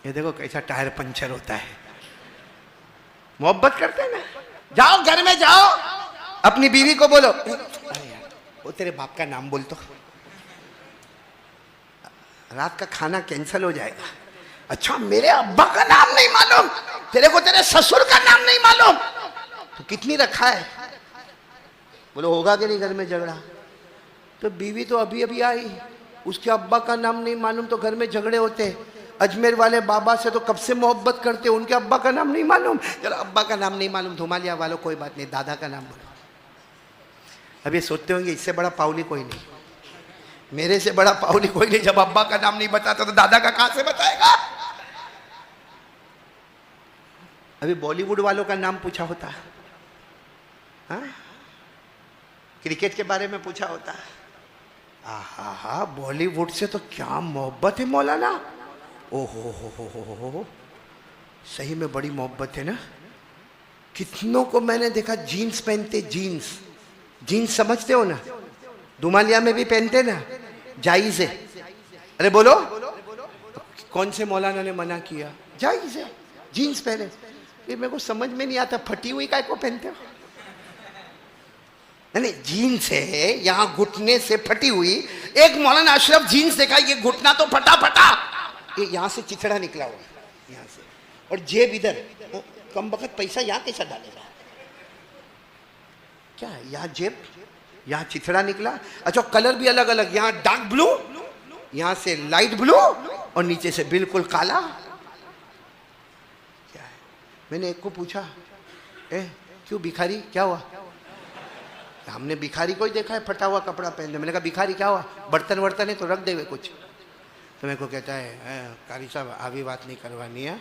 [SPEAKER 1] ये देखो कैसा टायर पंचर होता है। मोहब्बत करते हैं ना, जाओ घर में जाओ, अपनी बीवी को बोलो, वो तेरे बाप का नाम बोल, तो रात का खाना कैंसिल हो जाएगा। अच्छा मेरे अब्बा का नाम नहीं मालूम, तेरे को तेरे ससुर का नाम नहीं मालूम, तो कितनी रखा है? बोलो होगा कि नहीं घर में झगड़ा? तो बीवी तो अभी अभी आई, उसके अब्बा का नाम नहीं मालूम तो घर में झगड़े होते। अजमेर वाले बाबा से तो कब से मोहब्बत करते, उनके अब्बा का नाम नहीं मालूम। चलो अब्बा का नाम नहीं मालूम, धुमालिया वालों कोई बात नहीं, दादा का नाम बोलो। अब ये सोचते होंगे इससे बड़ा पाउली कोई नहीं, मेरे से बड़ा पाउली कोई नहीं। जब अब्बा का नाम नहीं बताता तो दादा का कहां से बताएगा? अभी बॉलीवुड वालों का नाम पूछा होता, हाँ? क्रिकेट के बारे में पूछा होता। आहा, बॉलीवुड से तो क्या मोहब्बत है मौलाना। ओहो हो, सही में बड़ी मोहब्बत है ना। कितनों को मैंने देखा जीन्स पहनते, जीन्स समझते हो ना, दुमालिया में भी पहनते ना, जायज है। अरे बोलो, कौन से मौलाना ने मना किया? जायज है, जीन्स पहने। ये मेरे को समझ में नहीं आता, फटी हुई काय को पहनते हो? नहीं, जीन्स है, यहाँ घुटने से फटी हुई। एक मौलाना अशरफ जीन्स देखा, ये घुटना तो फटा, ये यहाँ से चिथड़ा निकला हुआ, यहाँ से, और जेब इधर। कम वक्त पैसा यहाँ कैसा डालेगा? क्या है यहाँ जेब, यहाँ चिथड़ा निकला। अच्छा कलर भी अलग अलग, यहाँ डार्क ब्लू, यहाँ से लाइट ब्लू, और नीचे से बिल्कुल काला। क्या है? मैंने एक को पूछा, क्यों भिखारी, क्या हुआ? हमने भिखारी को ही देखा है फटा हुआ कपड़ा पहनते। मैंने कहा भिखारी क्या हुआ, बर्तन वर्तन है तो रख देवे कुछ। तो मेरे को कहता है कारी साहब अभी बात नहीं करवानी है।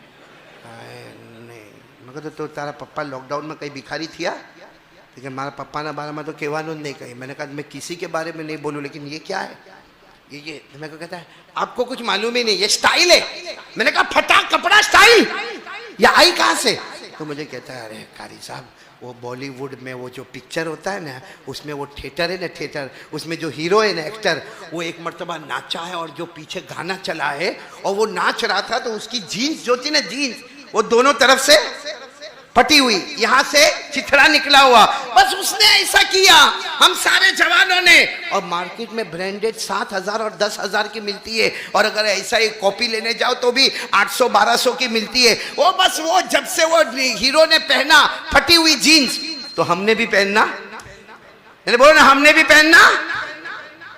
[SPEAKER 1] नहीं, मैं कहता तो तारा पप्पा लॉकडाउन में कहीं भिखारी थिया? लेकिन मारा पप्पा ना बारे में तो कहवानो नहीं कही। मैंने कहा मैं किसी के बारे में नहीं बोलूँ, लेकिन ये क्या है, ये तो मेरे को कहता है आपको कुछ मालूम ही नहीं, ये स्टाइल है। मैंने कहा फटा कपड़ा स्टाइल, ये आई कहाँ से? तो मुझे कहता है अरे कारी साहब वो बॉलीवुड में वो जो पिक्चर होता है ना, उसमें वो थिएटर है ना, थिएटर, उसमें जो हीरो है ना, एक्टर, वो एक मर्तबा नाचा है और जो पीछे गाना चला है और वो नाच रहा था, तो उसकी जीन्स जो थी ना, जीन्स वो दोनों तरफ से फटी हुई, यहाँ से चिथड़ा निकला हुआ। बस उसने ऐसा किया, हम सारे जवानों ने। और मार्केट में ब्रांडेड 7,000 और 10,000 की मिलती है, और अगर ऐसा एक कॉपी लेने जाओ तो भी 800-1200 की मिलती है। वो बस वो जब से वो हीरो ने पहना फटी हुई जीन्स, तो हमने भी पहनना। मैंने बोला ना हमने भी पहनना।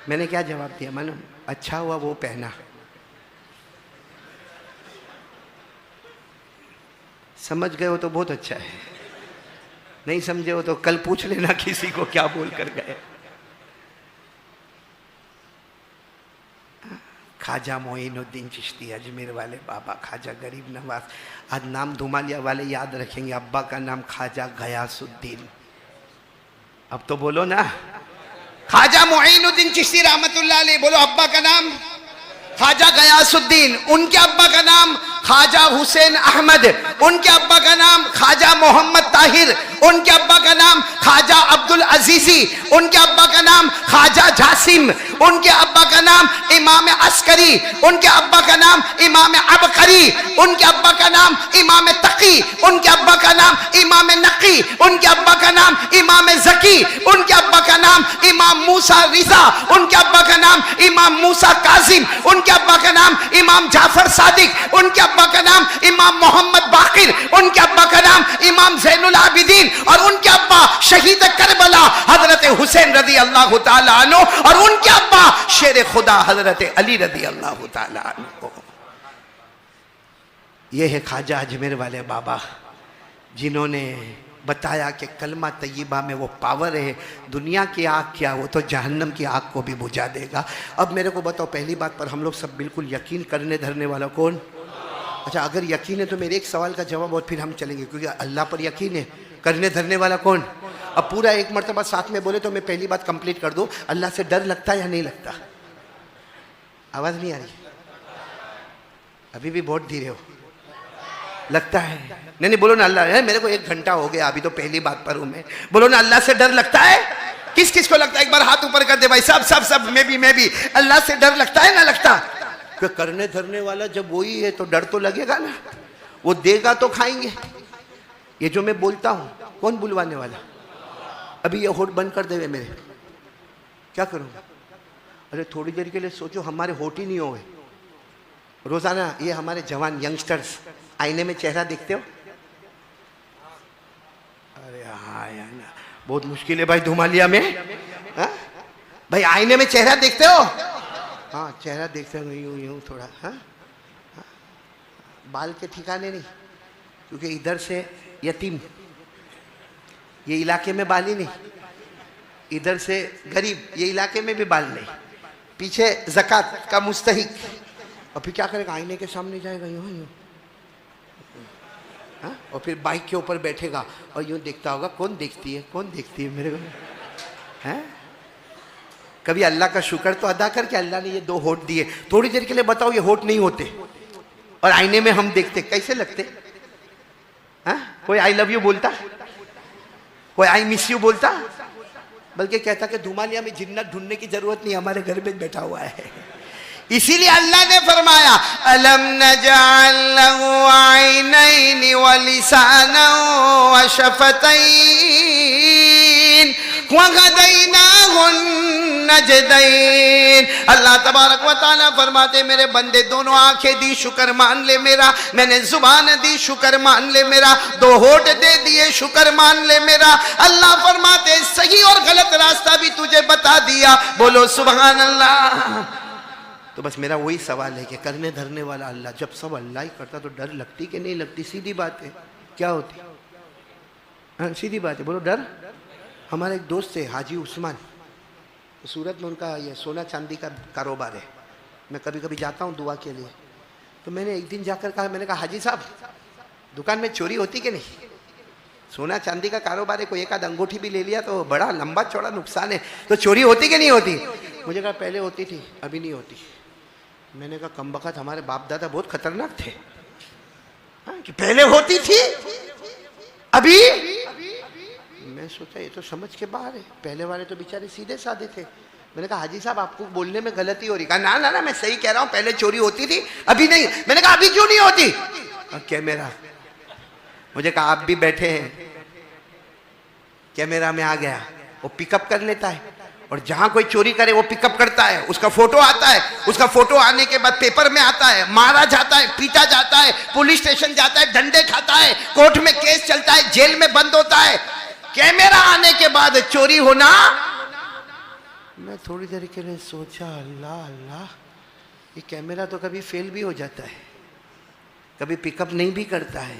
[SPEAKER 1] मैंने क्या जवाब दिया मालूम? अच्छा हुआ वो पहना। समझ गए हो तो बहुत अच्छा है, नहीं समझे हो तो कल पूछ लेना किसी को क्या बोल कर गए। ख्वाजा मोइनुद्दीन चिश्ती, अजमेर वाले बाबा, ख्वाजा गरीब नवाज। आज नाम धुमालिया वाले याद रखेंगे, अब्बा का नाम ख्वाजा गयासुद्दीन। अब तो बोलो ना, ख्वाजा मोइनुद्दीन चिश्ती रहमतुल्लाह अलैह। बोलो अब्बा का नाम ख्वाजा गयासुद्दीन, उनके अब्बा का नाम ख्वाजा हुसैन अहमद। उनके अब्बा का नाम ख्वाजा मोहम्मद ताहिर, उनके अब्बा का नाम ख्वाजा अब्दुल अजीजी, उनके अब्बा का नाम ख्वाजा जासिम, उनके अब्बा का नाम इमाम अस्करी, उनके अब्बा का नाम इमाम अबकरी, उनके अब्बा का नाम इमाम तकी, उनके अब्बा का नाम इमाम नकी, उनके अब्बा का नाम इमाम जकी, उनके अब्बा का नाम इमाम मूसा रिजा, उनके अब्बा का नाम इमाम मूसा काजिम, उनके अब्बा का नाम इमाम जाफर सादिक, उनके अब्बा का नाम इमाम मोहम्मद बाकिर, उनके अब्बा का नाम इमाम जैनुल आबिदीन, और उनके अब्बा शहीद करबला हजरत हुसैन रदी अल्लाह ताला अन्हु, और उनके अब्बा शेर खुदा हजरत अली रदी अल्लाह ताला अन्हु। ये है ख्वाजा अजमेर वाले बाबा, जिन्होंने बताया कि कलमा तय्यबा में वो पावर है, दुनिया की आग क्या, वो तो जहन्नम की आग को भी बुझा देगा। अब मेरे को बताओ, पहली बात पर हम लोग सब बिल्कुल यकीन करने धरने वाला कौन? अच्छा, अगर यकीन है तो मेरे एक सवाल का जवाब और फिर हम चलेंगे, क्योंकि अल्लाह पर यकीन है, करने धरने वाला कौन? अब पूरा एक मरतबा साथ में बोले तो मैं पहली बात कंप्लीट कर दूं, अल्लाह से डर लगता है या नहीं लगता? आवाज़ नहीं आ रही, अभी भी बहुत धीरे हो, लगता है? नहीं बोलो ना अल्लाह है, मेरे को 1 घंटा हो गया, अभी तो पहली बात पर हूं मैं, बोलो ना अल्लाह से डर लगता है? किस किस को लगता है? एक बार हाथ ऊपर कर दे भाई, सब सब सब, मैं भी। अल्लाह से डर लगता है ना लगता? कि करने धरने वाला जब वही है तो डर तो लगेगा ना, वो देगा तो खाएंगे। ये जो मैं बोलता हूं, कौन बुलवाने वाला? अभी ये होठ बंद कर देवे मेरे, क्या करूंगा? अरे थोड़ी देर के लिए सोचो, हमारे होठ ही नहीं हो गए। रोजाना ये हमारे जवान यंगस्टर्स आईने में चेहरा देखते हो? अरे हाँ यार, बहुत मुश्किल है भाई धुमालिया में। हा? भाई आईने में चेहरा देखते हो? हाँ चेहरा देखते हो, यूं थोड़ा। हाँ? बाल के ठिकाने नहीं, क्योंकि इधर से यतीम, ये इलाके में बाल ही नहीं, इधर से गरीब, ये इलाके में भी बाल नहीं, पीछे ज़कात का मुस्तहिक, और फिर क्या करेगा? आईने के सामने जाएगा यूं, हाँ? और फिर बाइक के ऊपर बैठेगा और यूं देखता होगा, कौन देखती है मेरे को? हैं? कभी अल्लाह का शुक्र तो अदा कर कि अल्लाह ने ये 2 होठ दिए। थोड़ी देर के लिए बताओ, ये होठ नहीं होते और आईने में हम देखते, कैसे लगते? हाँ? कोई आई लव यू बोलता? कोई आई मिस यू बोलता? बल्कि कहता कि धुमालिया में जिन्नत ढूंढने की जरूरत नहीं, हमारे घर में बैठा हुआ है। इसीलिए अल्लाह ने फरमाया, अलम नजअल लहू ऐनैन व लिसानन व शफतैन व हदैनाहु नजदैन। अल्लाह तबारक व तआला फरमाते, मेरे बंदे दोनों आंखें दी, शुक्र मान ले मेरा, मैंने जुबान दी, शुक्र मान ले मेरा, 2 होठ दे दिए, शुक्र मान ले मेरा। अल्लाह फरमाते, सही और गलत रास्ता भी तुझे बता दिया, बोलो सुभान अल्लाह। तो बस मेरा वही सवाल है कि करने धरने वाला अल्लाह, जब सब अल्लाह ही करता तो डर लगती कि नहीं लगती? सीधी बात है, क्या होती? हाँ सीधी बात है, बोलो डर। हमारे एक दोस्त थे हाजी उस्मान, तो सूरत में उनका ये सोना चांदी का कारोबार है, मैं कभी कभी जाता हूँ दुआ के लिए। तो मैंने एक दिन जाकर कहा, मैंने कहा हाजी साहब दुकान में चोरी होती कि नहीं? सोना चांदी का कारोबार है, कोई एक आध अंगूठी भी ले लिया तो बड़ा लंबा चौड़ा नुकसान है, तो चोरी होती कि नहीं होती? मुझे कहा पहले होती थी, अभी नहीं होती। मैंने कहा कमबख्त, हमारे बाप दादा बहुत खतरनाक थे। हाँ, कि पहले होती थी अभी? मैं सोचा ये तो समझ के बाहर है, पहले वाले तो बेचारे सीधे साधे थे। मैंने कहा हाजी साहब आपको बोलने में गलती हो रही। कहा ना ना ना, मैं सही कह रहा हूँ, पहले चोरी होती थी अभी नहीं। मैंने कहा अभी क्यों नहीं होती? कैमरा, मुझे कहा आप भी बैठे हैं, कैमरा में आ गया, वो पिकअप कर लेता है, और जहां कोई चोरी करे वो पिकअप करता है, उसका फोटो आता है, उसका फोटो आने के बाद पेपर में आता है, मारा जाता है, पीटा जाता है, पुलिस स्टेशन जाता है, डंडे खाता है, कोर्ट में केस चलता है, जेल में बंद होता है। कैमरा आने के बाद चोरी होना। मैं थोड़ी देर के लिए सोचा, अल्लाह अल्लाह, ये कैमरा तो कभी फेल भी हो जाता है, कभी पिकअप नहीं भी करता है।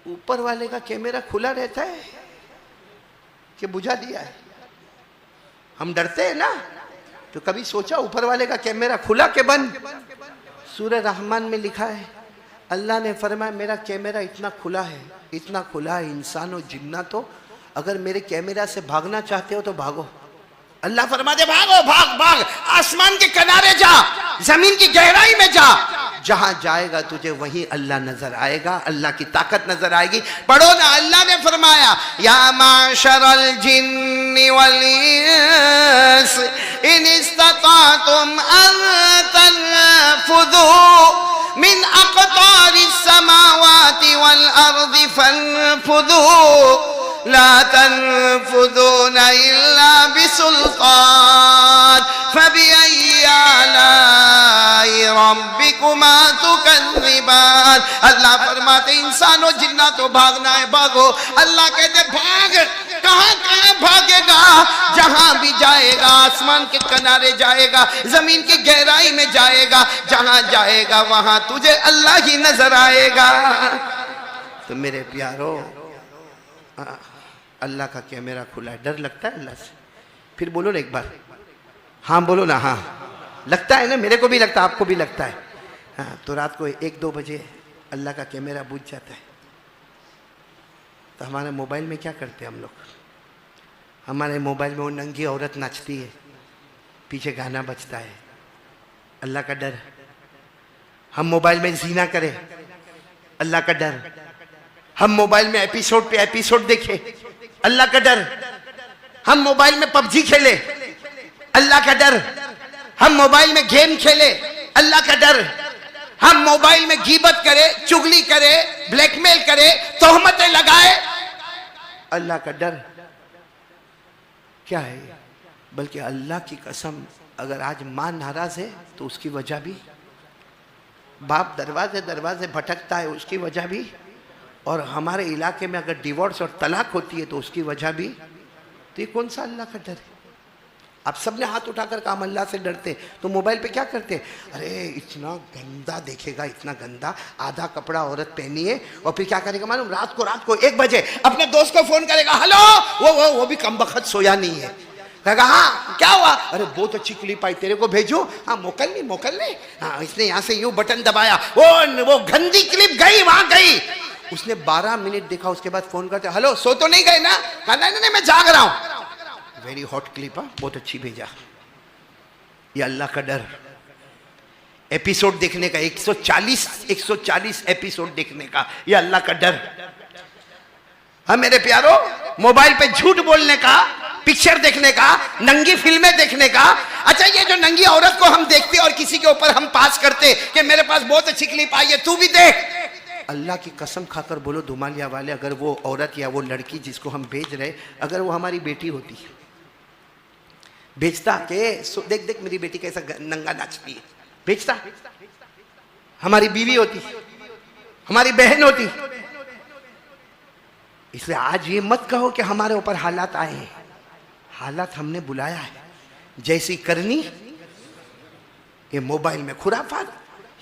[SPEAKER 1] ऊपर वाले का कैमरा खुला रहता है कि बुझा दिया है? हम डरते हैं ना, तो कभी सोचा ऊपर वाले का कैमरा खुला के बंद? सूरह रहमान में लिखा है, अल्लाह ने फरमाया मेरा कैमरा इतना खुला है, इतना खुला है, इंसान और जिन्नात हो, अगर मेरे कैमरा से भागना चाहते हो तो भागो। अल्लाह फरमाते भागो, भाग भाग, आसमान के किनारे जा, जमीन की गहराई में जा, जहां जाएगा तुझे वहीं अल्लाह नजर आएगा, अल्लाह की ताकत नजर आएगी। पढ़ो ना, अल्लाह ने फरमाया या माशरल जिन्नि वल इंस इन इस्ततातुम अन तनफुदू मिन अक़तारिस समावाति वल अर्दि फनफुदू ला तनफुदून इल्ला बिसुल्तान फबिअय्यि आलाई रब्बिकुमा तुकज़्ज़िबान। अल्लाह फरमाते इंसानों जिन्नातों भागना है भागो। अल्लाह कहते भाग, कहां कहां भागेगा? जहां भी जाएगा, आसमान के किनारे जाएगा, जमीन की गहराई में जाएगा, जहां जाएगा वहां तुझे अल्लाह ही नजर आएगा। तो मेरे प्यारो, अल्लाह का कैमरा खुला है, डर लगता है अल्लाह से? फिर बोलो ना एक बार, हाँ बोलो ना, हाँ लगता है ना, मेरे को भी लगता है, आपको भी लगता है। हाँ, तो रात को 1-2 बजे अल्लाह का कैमरा बुझ जाता है, तो हमारे मोबाइल में क्या करते हैं हम लोग? हमारे मोबाइल में वो नंगी औरत नाचती है, पीछे गाना बजता है, अल्लाह का डर। हम मोबाइल में ज़िना करें, अल्लाह का डर। हम मोबाइल में एपिसोड पे एपिसोड देखें, अल्लाह का डर। हम मोबाइल में पबजी खेले, अल्लाह का डर। हम मोबाइल में गेम खेले, अल्लाह का डर। हम मोबाइल में गीबत करे, चुगली करे, ब्लैकमेल करे, तोहमतें लगाए, अल्लाह का डर। क्या है? बल्कि अल्लाह की कसम, अगर आज मां नाराज है तो उसकी वजह भी, बाप दरवाजे दरवाजे भटकता है उसकी वजह भी, और हमारे इलाके में अगर डिवोर्स और तलाक होती है तो उसकी वजह भी। तो ये कौन सा अल्लाह का डर है? आप सबने हाथ उठाकर काम अल्लाह से डरते, तो मोबाइल पे क्या करते? अरे इतना गंदा देखेगा, इतना गंदा, आधा कपड़ा औरत पहनी है, और फिर क्या करेगा मालूम? रात को 1 बजे अपने दोस्त को फोन करेगा, हेलो, वो भी कम बखत सोया नहीं है, कहेगा हाँ क्या हुआ? अरे बहुत अच्छी क्लिप आई, तेरे को भेजू? हाँ मोकल नहीं। हाँ इसने यहाँ से यूं बटन दबाया, वो गंदी क्लिप गई, वहां गई। उसने 12 मिनट देखा, उसके बाद फोन करते, हेलो सो तो नहीं गए ना? कहा नहीं मैं जाग रहा हूं। वेरी हॉट क्लिप, बहुत अच्छी भेजा। ये अल्लाह का डर। एपिसोड देखने का 140 एपिसोड देखने का, ये अल्लाह का डर। हाँ मेरे प्यारो, मोबाइल पे झूठ बोलने का, पिक्चर देखने का, नंगी फिल्में देखने का। अच्छा ये जो नंगी औरत को हम देखते और किसी के ऊपर हम पास करते कि मेरे पास बहुत अच्छी क्लिप आई है, तू भी देख। अल्लाह की कसम खाकर बोलो दुमालिया वाले, अगर वो औरत या वो लड़की जिसको हम भेज रहे, अगर वो हमारी बेटी होती, भेजता के देख मेरी बेटी कैसा नंगा नाचती है, भेजता? हमारी बीवी होती, हमारी बहन होती। इसलिए आज ये मत कहो कि हमारे ऊपर हालात आए हैं, हालात हमने बुलाया है। जैसी करनी ये मोबाइल में खुराफात,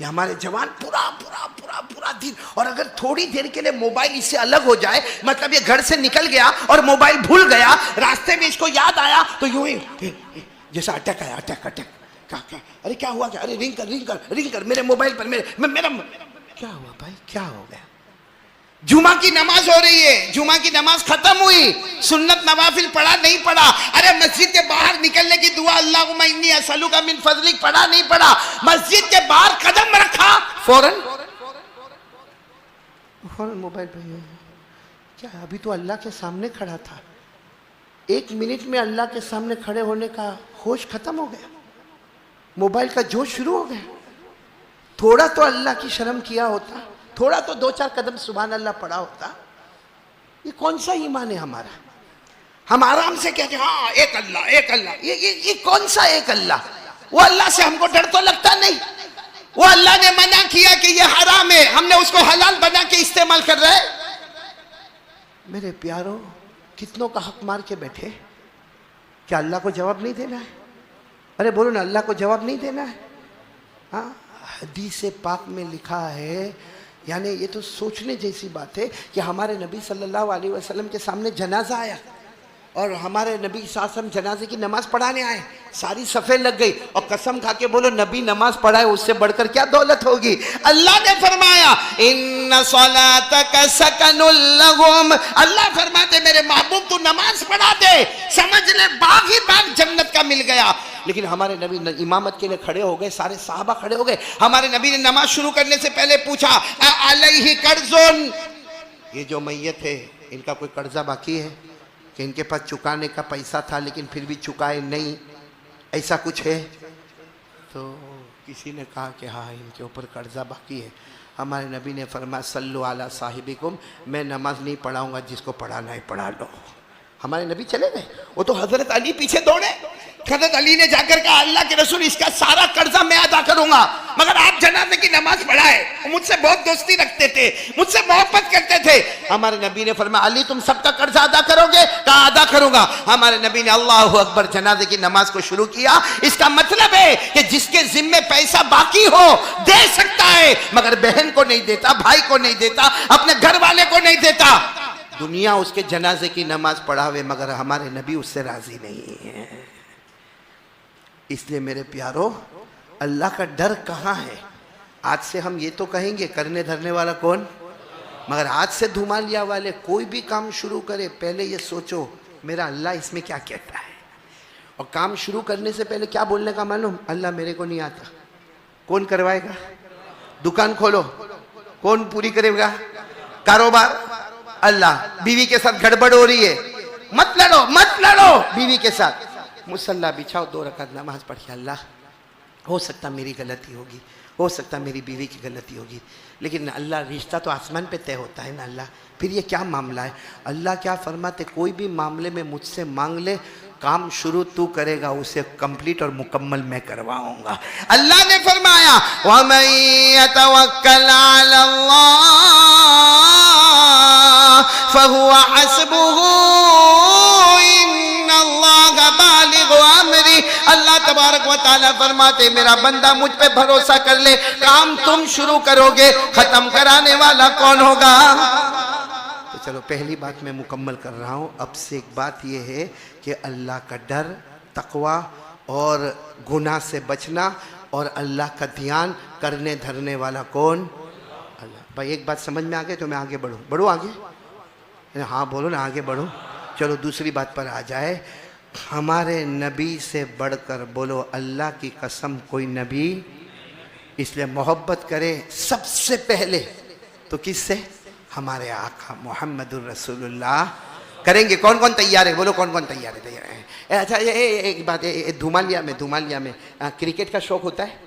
[SPEAKER 1] ये हमारे जवान पूरा दिन, और अगर थोड़ी देर के लिए मोबाइल इससे अलग हो जाए, मतलब ये घर से निकल गया और मोबाइल भूल गया, रास्ते में इसको याद आया तो यूं ही जैसा अटैक आया, अटैक क्या अरे क्या हुआ? क्या? अरे रिंग कर मेरे मोबाइल पर, मेरा क्या हुआ भाई, क्या हो गया? जुमा की नमाज हो रही है, जुमा की नमाज खत्म हुई, सुन्नत नवाफिल पढ़ा नहीं पढ़ा? अरे मस्जिद के बाहर निकलने की दुआ अल्लाहुम्मा इन्नी असअलुका मिन फज़लिक पढ़ा नहीं पढ़ा? मस्जिद के बाहर कदम रखा, फौरन मोबाइल पे। क्या अभी तो अल्लाह के सामने खड़ा था, 1 मिनट में अल्लाह के सामने खड़े होने का होश खत्म हो गया, मोबाइल का जोश शुरू हो गया। थोड़ा तो अल्लाह की शर्म किया होता, थोड़ा तो 2-4 कदम सुभान अल्लाह पढ़ा होता। ये कौन सा ईमान है हमारा? हम आराम से कहते हैं हाँ एक अल्लाह। ये कौन सा एक अल्लाह? वो अल्लाह से हमको डर तो लगता नहीं। वो अल्लाह ने मना किया कि ये हराम है, हमने उसको हलाल बना के इस्तेमाल कर रहे हैं। मेरे प्यारो, कितनों का हक मार के बैठे, क्या अल्लाह को जवाब नहीं देना है? अरे बोलो ना, अल्लाह को जवाब नहीं देना है? हाँ, हदीस पाक में लिखा है, यानी ये तो सोचने जैसी बात है कि हमारे नबी सल्लल्लाहु अलैहि वसल्लम के सामने जनाजा आया और हमारे नबी सासम जनाजे की नमाज पढ़ाने आए, सारी सफ़े लग गई, और कसम खा के बोलो नबी नमाज पढ़ाए उससे बढ़कर क्या दौलत होगी? अल्लाह ने फरमाया इन्ना सलातका सकनुल लहुम, अल्लाह फरमाते मेरे महबूब तू नमाज पढ़ा दे, समझ ले बाग ही बाग जन्नत का मिल गया। लेकिन हमारे नबी इमामत के लिए खड़े हो गए, सारे साहबा खड़े हो गए। हमारे नबी ने नमाज शुरू करने से पहले पूछा, अलैहि कर्जुन, ये जो मैयत है इनका कोई कर्जा बाकी है कि इनके पास चुकाने का पैसा था लेकिन फिर भी चुकाए नहीं, ऐसा कुछ है? तो किसी ने कहा कि हाँ इनके ऊपर कर्जा बाकी है। हमारे नबी ने फरमाया, सल्लु अला साहिबिकुम, मैं नमाज नहीं पढ़ाऊंगा, जिसको पढ़ाना है पढ़ा लो। हमारे नबी चले गए। वो तो हजरत अली पीछे दौड़े। हजरत अली ने जाकर कहा, अल्लाह के रसूल इसका सारा कर्जा मैं अदा करूंगा, मगर आप जनाजे की नमाज पढ़ाए। मुझसे बहुत दोस्ती रखते थे, मुझसे मोहब्बत करते थे। हमारे नबी ने फरमाया, अली तुम सबका कर्जा अदा करोगे? कहा अदा करूंगा। हमारे नबी ने अल्लाहु अकबर जनाजे की नमाज को शुरू किया। इसका मतलब है कि जिसके जिम्मे पैसा बाकी हो दे सकता है, मगर बहन को नहीं देता, भाई को नहीं देता, अपने घर वाले को नहीं देता। दुनिया उसके जनाजे की नमाज पढ़ावे, मगर हमारे नबी उससे राजी नहीं है। इसलिए मेरे प्यारो, अल्लाह का डर कहाँ है? आज से हम ये तो कहेंगे करने धरने वाला कौन, मगर आज से धुमालिया वाले कोई भी काम शुरू करे पहले ये सोचो मेरा अल्लाह इसमें क्या कहता है। और काम शुरू करने से पहले क्या बोलने का मालूम? अल्लाह मेरे को नहीं आता, कौन करवाएगा? दुकान खोलो, कौन पूरी करेगा? कारोबार अल्लाह। बीवी के साथ गड़बड़ हो रही है, मत लड़ो बीवी के साथ। मुसल्ला बिछाओ, 2 रकात नमाज पढ़िए। अल्लाह हो सकता मेरी गलती होगी, हो सकता मेरी बीवी की गलती होगी, लेकिन अल्लाह रिश्ता तो आसमान पे तय होता है ना अल्लाह। फिर ये क्या मामला है? अल्लाह क्या फरमाते, कोई भी मामले में मुझसे मांग ले, काम शुरू तू करेगा, उसे कंप्लीट और मुकम्मल मैं करवाऊंगा। अल्लाह ने फरमाया, वमन यतवक्कल अलल्लाह फहुवा हस्बुहु इन्नल्लाह बालिगु अमरी। अल्लाह तबारक व तआला फरमाते, मेरा बंदा मुझ पे भरोसा कर ले, काम तुम शुरू करोगे, खत्म कराने वाला कौन होगा? तो चलो पहली बात मैं मुकम्मल कर रहा हूँ। अब से एक बात यह है कि अल्लाह का डर, तकवा और गुनाह से बचना और अल्लाह का ध्यान करने धरने वाला कौन? अल्लाह। भाई एक बात समझ में आ गई तो मैं आगे बढ़ूँ आगे? हाँ बोलो ना, आगे बढ़ो। चलो दूसरी बात पर आ जाए। हमारे नबी से बढ़कर बोलो अल्लाह की कसम कोई नबी। इसलिए मोहब्बत करें सबसे पहले तो किससे? हमारे आका मोहम्मदुर रसूलुल्लाह। करेंगे? कौन कौन तैयार है? बोलो कौन कौन तैयार है? अच्छा ये एक बात, धुमालिया में क्रिकेट का शौक होता है?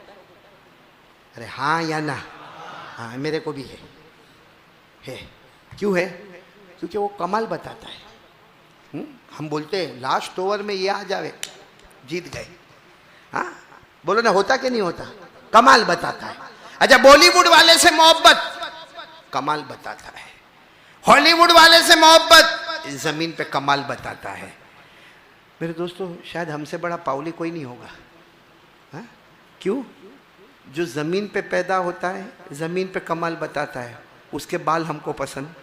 [SPEAKER 1] अरे हाँ या ना? हाँ मेरे को भी है। क्यों है? क्योंकि वो कमाल बताता है। हम बोलते हैं लास्ट ओवर में ये आ जावे, जीत गए। हाँ बोलो ना, होता कि नहीं होता? कमाल बताता है। अच्छा बॉलीवुड वाले से मोहब्बत, कमाल बताता है। हॉलीवुड वाले से मोहब्बत, जमीन पे कमाल बताता है। मेरे दोस्तों, शायद हमसे बड़ा पावली कोई नहीं होगा। हाँ? क्यों? जो जमीन पे पैदा होता है, जमीन पे कमाल बताता है। उसके बाल हमको पसंद,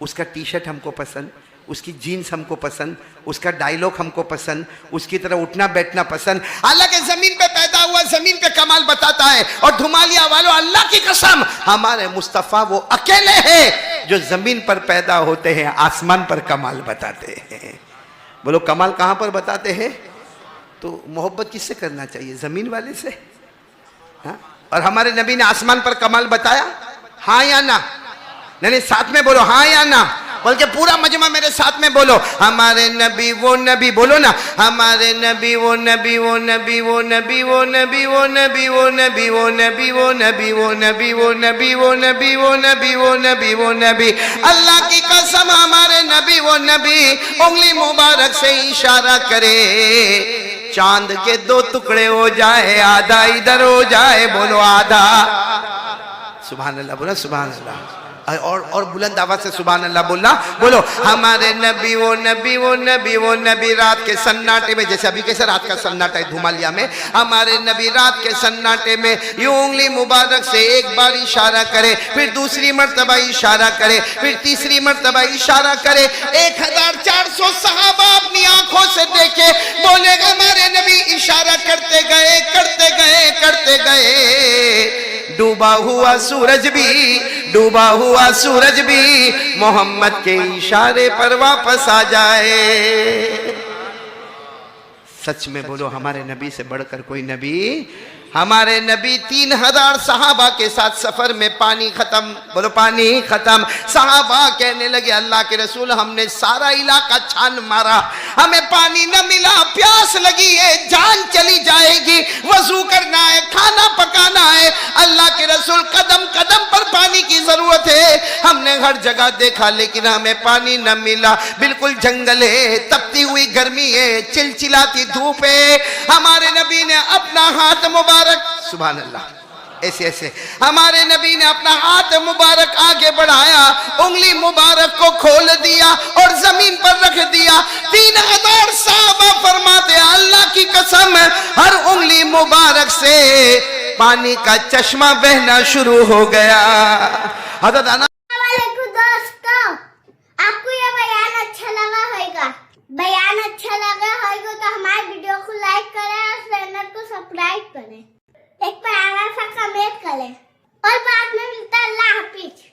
[SPEAKER 1] उसका टी शर्ट हमको पसंद, उसकी जीन्स हमको पसंद, उसका डायलॉग हमको पसंद, उसकी तरह उठना बैठना पसंद। हालांकि जमीन पे पैदा हुआ, जमीन पे कमाल बताता है। और धुमालिया वालों, अल्लाह की कसम, हमारे मुस्तफ़ा वो अकेले हैं जो जमीन पर पैदा होते हैं, आसमान पर कमाल बताते हैं। बोलो कमाल कहां पर बताते हैं? तो मोहब्बत किससे करना चाहिए? जमीन वाले से। हाँ? और हमारे नबी ने आसमान पर कमाल बताया, हाँ या ना? नहीं साथ में बोलो, हाँ या ना? बल्कि पूरा मजमा मेरे साथ में बोलो, हमारे नबी वो नबी। बोलो ना, हमारे नबी वो नबी, वो नबी, वो नबी, वो नबी, वो नबी, वो नबी, वो नबी, वो नबी, वो नबी, वो नबी, वो नबी, वो नबी, वो नबी, वो नबी। अल्लाह की कसम हमारे नबी वो नबी उंगली मुबारक से इशारा करे, चांद के 2 टुकड़े हो जाए, आधा इधर हो जाए। बोलो आधा। सुभान अल्लाह, बोला सुभान अल्लाह। और बुलंद आवाज से सुभान अल्लाह बोलना। बोलो हमारे नबी वो नबी, वो नबी, वो नबी रात के सन्नाटे में, जैसे अभी कैसे रात का सन्नाटा है धुमालिया में, हमारे नबी रात के सन्नाटे में यूं उंगली मुबारक से एक बार इशारा करे, फिर दूसरी मर्तबा इशारा करे, फिर तीसरी मर्तबा इशारा करे। 1400 सहाबा अपनी आंखों से देखे, बोले हमारे नबी इशारा करते गए, करते गए, करते गए। डूबा हुआ सूरज भी, डूबा हुआ सूरज भी मोहम्मद के इशारे पर वापस आ जाए। सच में बोलो, हमारे नबी से बढ़कर कोई नबी? हमारे नबी 3000 सहाबा के साथ सफर में पानी खत्म, बोलो पानी खत्म। सहाबा कहने लगे अल्लाह के रसूल हमने सारा इलाका छान मारा, हमें पानी न मिला, प्यास लगी है, जान चली जाएगी, वजू करना है, खाना पकाना है। अल्लाह के रसूल कदम कदम पर पानी की जरूरत है। हमने हर जगह देखा लेकिन हमें पानी न मिला। बिल्कुल जंगल है, तपती हुई गर्मी है, चिलचिलाती धूप है। हमारे नबी ने अपना हाथ मुबारक, सुभान अल्लाह, ऐसे ऐसे हमारे नबी ने अपना हाथ मुबारक आगे बढ़ाया, उंगली मुबारक को खोल दिया और जमीन पर रख दिया। 3000 सहाबा फरमाते अल्लाह की कसम, हर उंगली मुबारक से पानी का चश्मा बहना शुरू हो गया। हज़रत अनस
[SPEAKER 2] दोस्तों, आपको ये बयान अच्छा लगा होगा? बयान अच्छा लगा होगा तो हमारे वीडियो को लाइक करें और चैनल को सब्सक्राइब करें, एक प्यारा सा कमेंट करें और बाद में मिलता है। अल्लाह हाफिज।